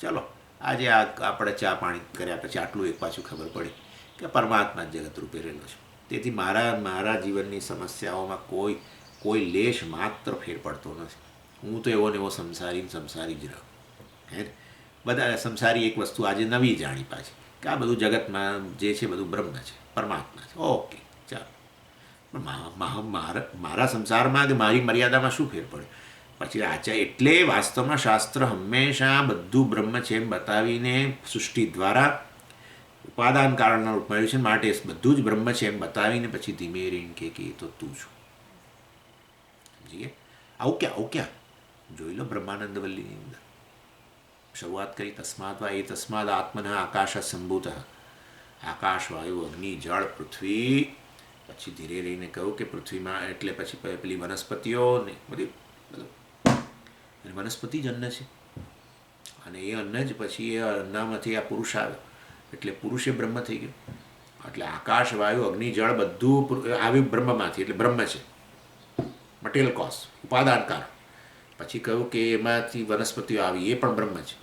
ચલો આજે આપણે ચા પાણી કર્યા પછી આટલું એક પાછું ખબર પડી કે પરમાત્મા જગત રૂપે રહેલો છે. તેથી મારા જીવનની સમસ્યાઓમાં કોઈ લેશ માત્ર ફેર પડતો નથી. હું તો એવો ને એવો સંસારી જ રહ્યો. હે, બધા સંસારી એક વસ્તુ આજે નવી જાણી પાછી કે આ બધું જગતમાં જે છે બધું બ્રહ્મ છે, પરમાત્મા છે. ઓકે, ચાલો. મારા સંસારમાં કે મારી મર્યાદામાં શું ફેર પડે? પછી એટલે વાસ્તવમાં શાસ્ત્ર હંમેશા બધું બ્રહ્મ છે એમ બતાવીને સૃષ્ટિ દ્વારા ઉપાદાન કારણના રૂપમાં આવ્યું છે, માટે બધું જ બ્રહ્મ છે એમ બતાવીને પછી ધીમે રહીને કે એ તો તું છું. સમજીએ? આવું ક્યાં જોઈ લો બ્રહ્માનંદ વલ્લીની અંદર શરૂઆત કરી, તસ્માદ આત્મના આકાશ સંભૂત, આકાશ, વાયુ, અગ્નિ, જળ, પૃથ્વી. પછી ધીરે રહીને કહ્યું કે પૃથ્વીમાં એટલે પછી પેલી વનસ્પતિઓ ને બધી વનસ્પતિ જ અન્ન છે, અને એ અન્ન જ પછી એ અન્નમાંથી આ પુરુષ આવ્યો એટલે પુરુષે બ્રહ્મ થઈ ગયો. એટલે આકાશ, વાયુ, અગ્નિ, જળ બધું આવ્યું બ્રહ્મમાંથી, એટલે બ્રહ્મ છે. મટીરિયલ કોઝ, ઉપાદાન કારણ. પછી કહ્યું કે એમાંથી વનસ્પતિઓ આવી, એ પણ બ્રહ્મ છે.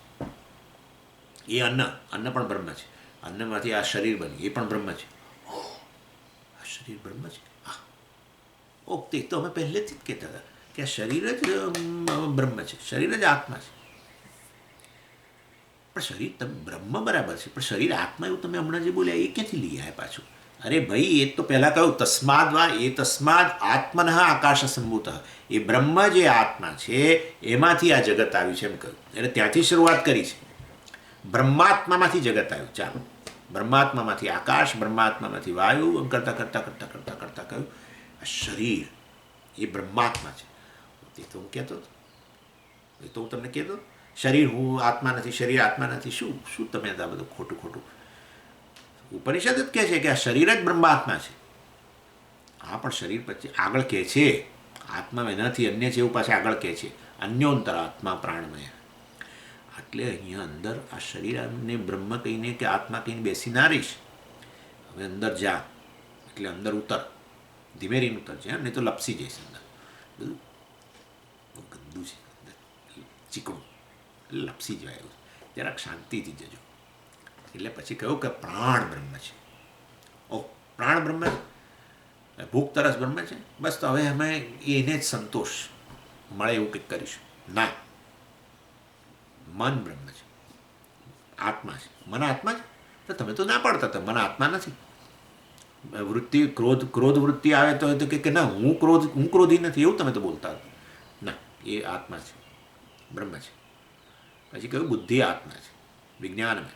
એ અન્ન પણ બ્રહ્મ છે. અન્નમાંથી આ શરીર બની, એ પણ બ્રહ્મ છે. આ શરીર બ્રહ્મ છે. ઓકે, તો અમે પહેલેથી જ કહેતા હતા કે આ શરીર જ બ્રહ્મ છે, શરીર જ આત્મા છે. પણ શરીર તમે બ્રહ્મ બરાબર છે, પણ શરીર આત્મા એવું તમે હમણાં જે બોલ્યા એ ક્યાંથી લઈ આવ્યા પાછું? અરે ભાઈ, એ તો પહેલાં કહ્યું તસ્માદવા એ તસ્માદ આત્મનઃ આકાશ સંભૂત. એ બ્રહ્મ જે આત્મા છે એમાંથી આ જગત આવ્યું છે એમ કહ્યું. એટલે ત્યાંથી શરૂઆત કરી છે. બ્રહ્માત્મામાંથી જગત આવ્યું. ચાલો, બ્રહ્માત્મામાંથી આકાશ, બ્રહ્માત્મામાંથી વાયુ, એમ કરતાં કરતાં કરતાં કરતાં કરતાં કહ્યું આ શરીર એ બ્રહ્માત્મા છે. એ તો હું કહેતો હતો, એ તો હું તમને કહેતો, શરીર હું આત્મા નથી, શરીર આત્મા નથી. શું શું તમે આ બધું ખોટું ખોટું? ઉપનિષદ જ કહે છે કે આ શરીર જ બ્રહ્માત્મા છે. હા, પણ શરીર પછી આગળ કહે છે આત્મા એનાથી અન્ય છે એવું પાછા આગળ કહે છે અન્યોંતર આત્મા પ્રાણમય. એટલે અહીંયા અંદર આ શરીરને બ્રહ્મ કહીને કે આત્મા કહીને બેસી ના રહીશ. હવે અંદર જા એટલે અંદર ઉતર, ધીમે રહીને ઉતર છે, નહીં તો લપસી જઈશ અંદર. બધું બહુ ગંદુ છે, અંદર ચીકણું, લપસી જાય એવું. જરાક શાંતિથી જજો. એટલે પછી કહ્યું કે પ્રાણ બ્રહ્મ છે. ઓ, પ્રાણ બ્રહ્મ છે, ભૂખ તરસ બ્રહ્મ છે. બસ, તો હવે અમે એને જ સંતોષ મળે એવું કંઈક કરીશું. ના, મન બ્રહ્મ છે, આત્મા છે. મન આત્મા છે તો તમે તો ના પાડતા હતા મન આત્મા નથી. વૃત્તિ ક્રોધ વૃત્તિ આવે તો કે ના હું ક્રોધી નથી એવું તમે તો બોલતા હતા. ના, એ આત્મા છે, બ્રહ્મ છે. પછી કહ્યું બુદ્ધિ આત્મા છે, વિજ્ઞાનમય.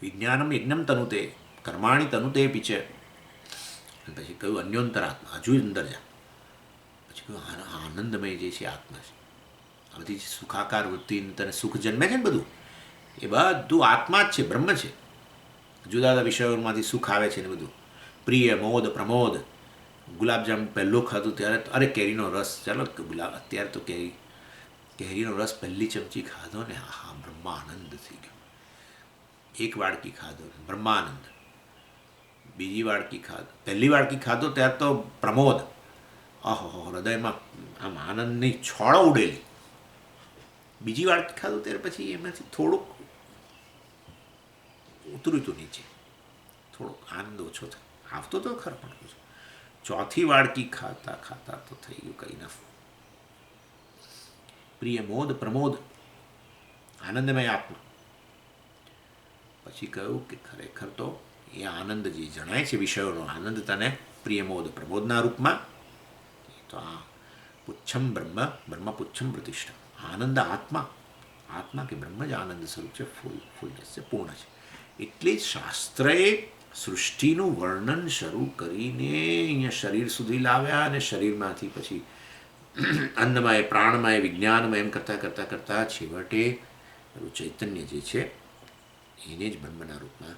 વિજ્ઞાનમ યજ્ઞમ તનુતે કર્માણી તનુતે પીછે. પછી કહ્યું અન્યોંતર આત્મા, હજુ અંદર જા. પછી કહ્યું આનંદમય જે છે આત્મા છે. આ બધી સુખાકાર વૃત્તિ તને સુખ જન્મે છે ને બધું, એ બધું આત્મા જ છે, બ્રહ્મ છે. જુદા જુદા વિષયોમાંથી સુખ આવે છે ને બધું. પ્રિય, મોદ, પ્રમોદ. ગુલાબજામ પહેલું ખાધું ત્યારે અરે કેરીનો રસ, ચાલો અત્યારે તો કેરીનો રસ પહેલી ચમચી ખાધો ને હા બ્રહ્માનંદ થઈ ગયો. એક વાડકી ખાધો બ્રહ્માનંદ, બીજી વાડકી ખાધો, પહેલી વાડકી ખાધો ત્યારે તો પ્રમોદ, આહો હૃદયમાં આમ આનંદની છોડો ઉડેલી. બીજી વાડકી ખાધું ત્યારે પછી એમાંથી થોડુંક ઉતર્યું હતું નીચે, થોડોક આનંદ ઓછો થયો, આવતો તો ખરો પણ ઓછો. ચોથી વાડકી ખાતા ખાતા તો થઈ ગયું કંઈ ના. પ્રિય, મોદ, પ્રમોદ, આનંદમય આત્મા. પછી કહ્યું કે ખરેખર તો એ આનંદ જે જણાય છે વિષયોનો આનંદ તને પ્રિય, મોદ, પ્રમોદના રૂપમાં, એ તો આ પુચ્છમ બ્રહ્મ, બ્રહ્મ પુચ્છમ પ્રતિષ્ઠા. આનંદ આત્મા, આત્મા કે બ્રહ્મ જ આનંદ સ્વરૂપ છે, ફૂલનેસ છે, પૂર્ણ છે. એટલે જ શાસ્ત્રએ સૃષ્ટિનું વર્ણન શરૂ કરીને અહીંયા શરીર સુધી લાવ્યા અને શરીરમાંથી પછી અન્નમય, પ્રાણમય, વિજ્ઞાનમય એમ કરતાં કરતાં કરતાં છેવટે ચૈતન્ય જે છે એને જ બ્રહ્મના રૂપમાં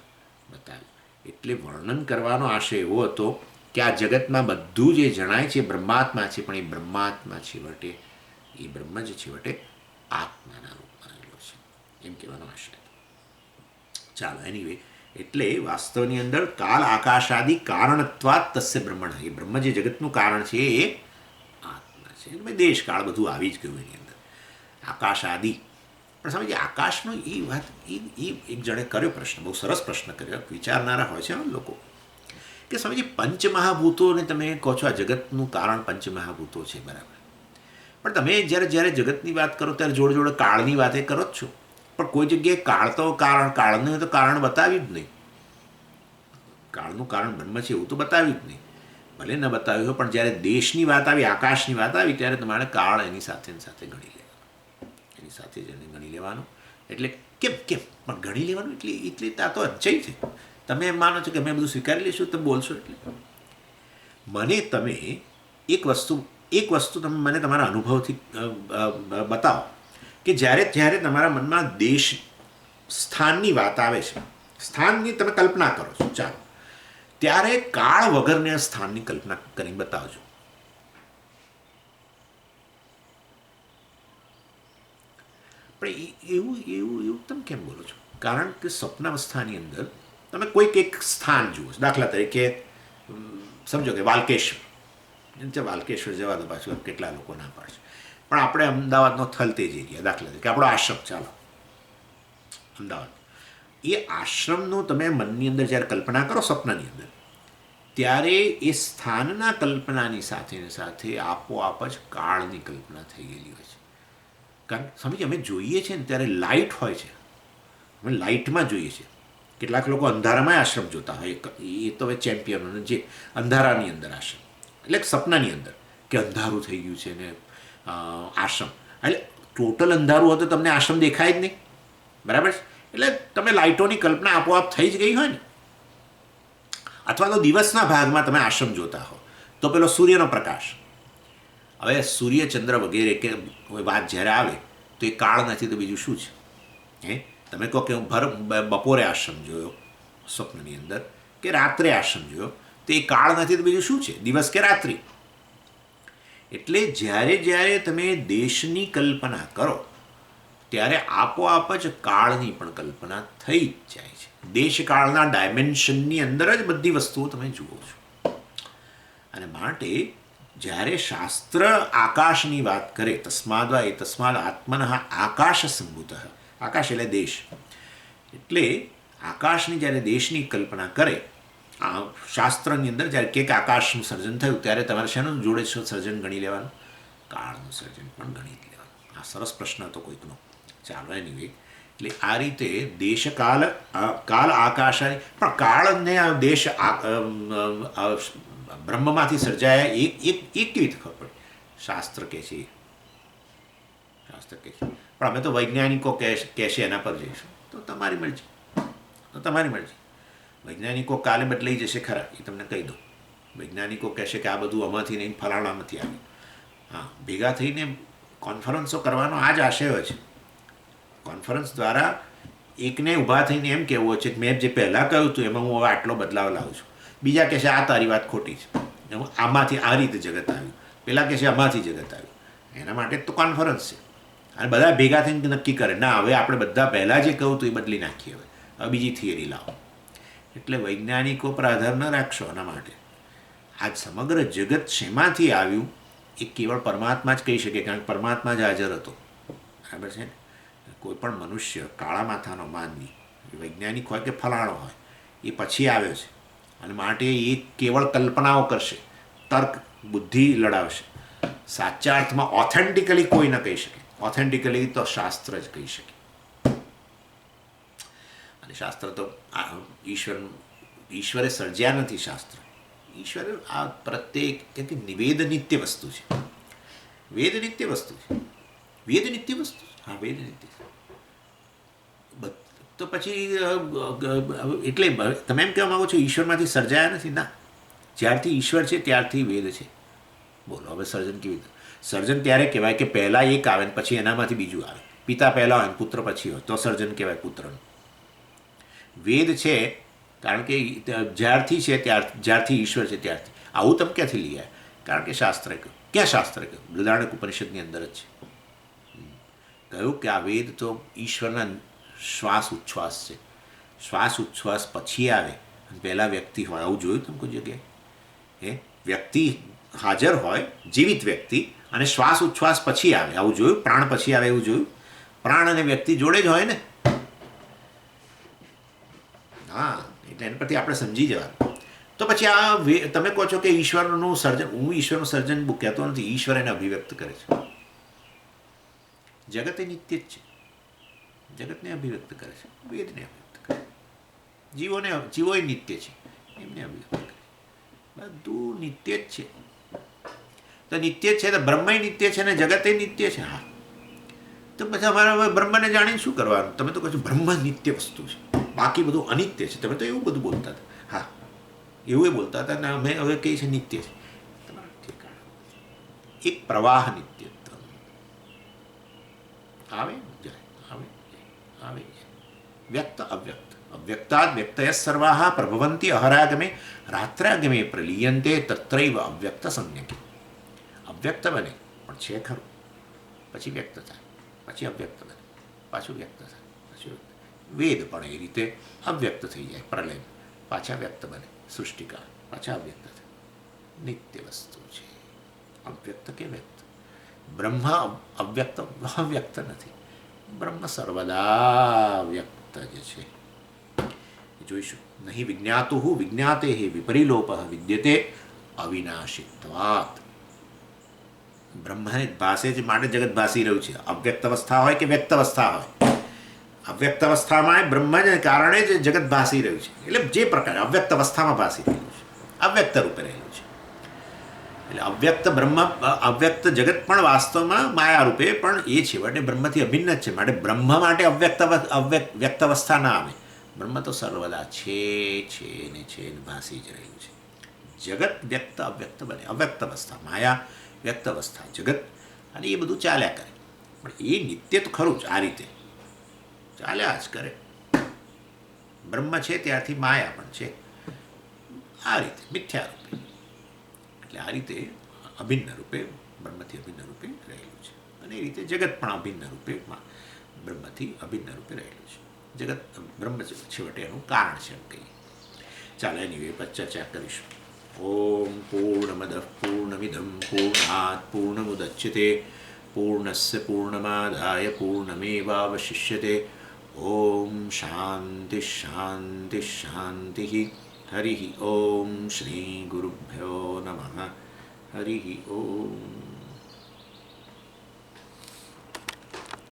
બતાવ્યું. એટલે વર્ણન કરવાનો આશય એવો હતો કે આ જગતમાં બધું જે જણાય છે બ્રહ્માત્મા છે, પણ એ બ્રહ્માત્મા છેવટે એ બ્રહ્મ જ છેવટે આત્માના રૂપમાં રહેલો છે એમ કહેવાનો આશય. ચાલો, એનીવે, એટલે વાસ્તવની અંદર કાલ આકાશાદિ કારણત્વાત તસ્ય બ્રહ્મણ. એ બ્રહ્મ જે જગતનું કારણ છે એ આત્મા છે. એટલે દેશ કાળ બધું આવી જ ગયું એની અંદર, આકાશ આદિ. પણ સમજીએ આકાશનો એ વાત એ એક જણે કર્યો પ્રશ્ન, બહુ સરસ પ્રશ્ન કર્યો, વિચારનારા હોય છે લોકો, કે સમજીએ પંચમહાભૂતોને તમે કહો છો આ જગતનું કારણ પંચમહાભૂતો છે, બરાબર. પણ તમે જ્યારે જગતની વાત કરો ત્યારે જોડે જોડે કાળની વાત એ કરો જ છો. પણ કોઈ જગ્યાએ કાળનું તો કારણ બતાવ્યું જ નહીં. કાળનું કારણ બ્રહ્મ છે એવું તો બતાવ્યું જ નહીં. ભલે ન બતાવ્યું હોય, પણ જ્યારે દેશની વાત આવી, આકાશની વાત આવી, ત્યારે તમારે કાળ એની સાથે ગણી લેવાનું, એની સાથે જ એને ગણી લેવાનું. એટલે કેમ પણ ગણી લેવાનું એટલે આ તો અજય છે. તમે એમ માનો છો કે અમે બધું સ્વીકારી લઈશું, તમે બોલશો એટલે. મને તમે એક વસ્તુ તમે મને તમારા અનુભવથી બતાવો કે જ્યારે તમારા મનમાં દેશ સ્થાનની વાત આવે છે, સ્થાનની તમે કલ્પના કરો છો, ચાલો, ત્યારે કાળ વગરના સ્થાનની કલ્પના કરીને બતાવજો. પણ એવું તમે કેમ બોલો છો? કારણ કે સ્વપ્નાવસ્થાની અંદર તમે કોઈક એક સ્થાન જુઓ, દાખલા તરીકે સમજો કે વાલકેશ્વર, વાલકેશ્વર જવા દો, પાછું કેટલા લોકો ના પાડશે. પણ આપણે અમદાવાદનો થલતેજ એરિયા, દાખલા તરીકે આપણો આશ્રમ, ચાલો અમદાવાદ, એ આશ્રમનું તમે મનની અંદર જ્યારે કલ્પના કરો સ્વપ્નની અંદર, ત્યારે એ સ્થાનના કલ્પનાની સાથે સાથે આપોઆપ જ કાળની કલ્પના થઈ ગયેલી હોય છે. કારણ સમજી, અમે જોઈએ છીએ ને ત્યારે લાઇટ હોય છે, અમે લાઇટમાં જોઈએ છીએ. કેટલાક લોકો અંધારામાં આશ્રમ જોતા હોય, એ તો હવે ચેમ્પિયનો જે અંધારાની અંદર આશ્રમ, એટલે સપનાની અંદર કે અંધારું થઈ ગયું છે ને આશ્રમ, એટલે ટોટલ અંધારું હોય તો તમને આશ્રમ દેખાય જ નહીં, બરાબર છે. એટલે તમે લાઇટોની કલ્પના આપોઆપ થઈ જ ગઈ હોય ને. અથવા તો દિવસના ભાગમાં તમે આશ્રમ જોતા હો તો પેલો સૂર્યનો પ્રકાશ, હવે સૂર્ય ચંદ્ર વગેરે કે વાત જ્યારે આવે તો એ કાળ નથી તો બીજું શું છે? હે, તમે કહો કે હું બપોરે આશ્રમ જોયો સ્વપ્નની અંદર, કે રાત્રે આશ્રમ જોયો, તો એ કાળ નથી તો બીજું શું છે? દિવસ કે રાત્રિ. એટલે જ્યારે જ્યારે તમે દેશની કલ્પના કરો ત્યારે આપોઆપ જ કાળની પણ કલ્પના થઈ જ જાય છે. દેશકાળના ડાયમેન્શનની અંદર જ બધી વસ્તુઓ તમે જુઓ છો. અને માટે જ્યારે શાસ્ત્ર આકાશની વાત કરે, તસ્માદ આત્મનઃ આકાશ સંભૂત, આકાશ એટલે દેશ, એટલે આકાશની જ્યારે દેશની કલ્પના કરે, શાસ્ત્રની અંદર જ્યારે કે આકાશનું સર્જન થયું ત્યારે તમારે શેનું જોડે સર્જન ગણી લેવાનું? કાળનું સર્જન પણ ગણી લેવાનું. આ સરસ પ્રશ્ન હતો કોઈકનો. ચાલો, એનીવે, એટલે આ રીતે દેશકાલ, કાલ આકાશ, પણ કાળને દેશ બ્રહ્મમાંથી સર્જાયા એક કેવી રીતે ખબર પડે? શાસ્ત્ર કહે છે, શાસ્ત્ર કહે છે. પણ અમે તો વૈજ્ઞાનિકો કહેશે એના પર જઈશું, તો તમારી મરજી, તો તમારી મરજી. વૈજ્ઞાનિકો કાલે બદલાઈ જશે ખરા, એ તમને કહી દઉં. વૈજ્ઞાનિકો કહેશે કે આ બધું આમાંથી નહીં, ફલાણામાંથી આવ્યું. હા, ભેગા થઈને કોન્ફરન્સો કરવાનો આ જ આશય હોય છે. કોન્ફરન્સ દ્વારા એકને ઊભા થઈને એમ કહેવું છે કે મેં જે પહેલાં કહ્યું હતું એમાં હું હવે આટલો બદલાવ લાવું છું. બીજા કહેશે આ તારી વાત ખોટી છે, આમાંથી આ રીતે જગત આવ્યું. પેલા કહેશે આમાંથી જગત આવ્યું. એના માટે જ તો કોન્ફરન્સ છે. અને બધા ભેગા થઈને નક્કી કરે, ના હવે આપણે બધા પહેલાં જે કહું હતું એ બદલી નાખીએ, હવે બીજી થિયરી લાવો. એટલે વૈજ્ઞાનિકો પર આધાર ન રાખશો. એના માટે આ સમગ્ર જગત શેમાંથી આવ્યું એ કેવળ પરમાત્મા જ કહી શકે, કારણ કે પરમાત્મા જ હાજર હતો, બરાબર છે ને. કોઈ પણ મનુષ્ય કાળા માથાનો માનવી, વૈજ્ઞાનિક હોય કે ફલાણો હોય, એ પછી આવ્યો છે. અને માટે એ કેવળ કલ્પનાઓ કરશે, તર્ક બુદ્ધિ લડાવશે. સાચા અર્થમાં ઓથેન્ટિકલી કોઈ ન કહી શકે. ઓથેન્ટિકલી તો શાસ્ત્ર જ કહી શકે. અને શાસ્ત્ર તો ઈશ્વરે સર્જ્યા નથી. શાસ્ત્ર ઈશ્વરે આ પ્રત્યેક કે નિવેદ નિત્ય વસ્તુ છે. વેદ નિત્ય વસ્તુ છે. વેદ નિત્ય વસ્તુ છે. હા, વેદ નિત્ય. તો પછી એટલે તમે એમ કહેવા માગો છો ઈશ્વરમાંથી સર્જાયા નથી? ના, જ્યારથી ઈશ્વર છે ત્યારથી વેદ છે. બોલો હવે સર્જન કેવી રીતે? સર્જન ત્યારે કહેવાય કે પહેલાં એક આવે ને પછી એનામાંથી બીજું આવે. પિતા પહેલાં હોય ને પુત્ર પછી હોય તો સર્જન કહેવાય પુત્રનું. વેદ છે કારણ કે જ્યારથી છે જ્યારથી ઈશ્વર છે ત્યારથી. આવું તમે ક્યાંથી લઈ આવ્યા? કારણ કે શાસ્ત્રે કહ્યું. ક્યાં શાસ્ત્રે કહ્યું? બૃહદારણ્યક ઉપનિષદની અંદર જ છે. કહ્યું કે આ વેદ તો ઈશ્વરના શ્વાસ ઉચ્છ્વાસ છે. શ્વાસ ઉચ્છ્વાસ પછી આવે અને પહેલાં વ્યક્તિ હોય. આવું જોયું તમે કોઈ જગ્યાએ? હે, વ્યક્તિ હાજર હોય, જીવિત વ્યક્તિ, અને શ્વાસ ઉચ્છ્વાસ પછી આવે. આવું જોયું? પ્રાણ પછી આવે એવું જોયું? પ્રાણ અને વ્યક્તિ જોડે જ હોય ને. હા, એટલે એના પરથી આપણે સમજી જવાનું. તો પછી આ તમે કહો છો કે ઈશ્વરનું સર્જન, હું ઈશ્વરનું સર્જન બુક કહેતો નથી. ઈશ્વર એને અભિવ્યક્ત કરે છે. જગત એ નિત્ય જ છે. જગતને અભિવ્યક્ત કરે છે, વેદને અભિવ્યક્ત કરે. જીવો એ નિત્ય છે, એમને અભિવ્યક્ત કરે. બધું નિત્ય જ છે. તો નિત્ય જ છે તો બ્રહ્મ નિત્ય છે ને જગત એ નિત્ય છે. હા, તો પછી અમારા બ્રહ્મને જાણીને શું કરવાનું? તમે તો કહો છો બ્રહ્મ નિત્ય વસ્તુ છે, બાકી બધું અનિત્ય છે. તમે તો એવું બધું બોલતા હતા. હા, એવું એ બોલતા હતા ને અમે હવે કહીએ છીએ નિત્ય છે. તમારા ઠેકાણા એક પ્રવાહ નિત્ય આવે જાય, આવે આવે જાય. વ્યક્ત અવ્યક્ત, અવ્યક્તાદ વ્યક્તય સર્વાહ પ્રભવંતી અહરાગમે રાત્રાગમે પ્રલીયંતે તત્રૈવ અવ્યક્ત સંજ્ઞકે. અવ્યક્ત બને પણ છે ખરું, પછી વ્યક્ત થાય, પછી અવ્યક્ત બને, પાછું વ્યક્ત થાય, પાછું વેદ પણ એ રીતે અવ્યક્ત થઈ જાય. પ્રલય પાછા વ્યક્ત બને, સૃષ્ટિકાળ પાછા અવ્યક્ત થાય. નિત્ય વસ્તુ છે. અવ્યક્ત કે વ્યક્ત? બ્રહ્મ અવ્યક્ત વ્યક્ત નથી. બ્રહ્મ સર્વદા વ્યક્ત જ છે. જોઈશું. નહીં વિજ્ઞાતુ વિજ્ઞાતે વિપરિલોપ વિદ્યતે અવિનાશિત્વાત. બ્રહ્મને ભાષે જ માટે જગત ભાસી રહ્યું છે. અવ્યક્ત અવસ્થા હોય કે વ્યક્ત અવસ્થા હોય, અવ્યક્ત અવસ્થામાં બ્રહ્મને કારણે જ જગત ભાસી રહ્યું છે. એટલે જે પ્રકારે અવ્યક્ત અવસ્થામાં ભાસી રહ્યું છે, અવ્યક્ત રૂપે રહેલું છે. એટલે અવ્યક્ત બ્રહ્મ, અવ્યક્ત જગત પણ વાસ્તવમાં માયા રૂપે પણ એ છેવટે બ્રહ્મથી અભિન્ન જ છે. માટે બ્રહ્મ માટે વ્યક્ત અવસ્થા ના આવે. બ્રહ્મ તો સર્વદા છે ને ભાસી જ રહ્યું છે. જગત વ્યક્ત અવ્યક્ત બને. અવ્યક્ત અવસ્થા માયા, વ્યક્ત અવસ્થા જગત, અને એ બધું ચાલ્યા કરે. પણ એ નિત્ય તો ખરું જ, આ રીતે ચાલ્યા જ કરે. બ્રહ્મ છે ત્યારથી માયા પણ છે, આ રીતે મિથ્યા રૂપે. એટલે આ રીતે અભિન્ન રૂપે, બ્રહ્મથી અભિન્ન રૂપે રહેલું છે. અને એ રીતે જગત પણ અભિન્ન રૂપે બ્રહ્મથી અભિન્ન રૂપે રહેલું છે. જગત બ્રહ્મ છેવટે એનું કારણ છે એમ કહીએ. ચાલો એની પર ચર્ચા કરીશું. ઓમ પૂર્ણમદ પૂર્ણમિદમ પૂર્ણાત પૂર્ણમુદચ્યતે પૂર્ણસ્ય પૂર્ણમાદાય પૂર્ણમેવાવશિષ્યતે. ઓમ શાંતિ શાંતિ શાંતિ. હરિ ઓમ શ્રી ગુરુભ્યો નમઃ. હરિ ઓમ.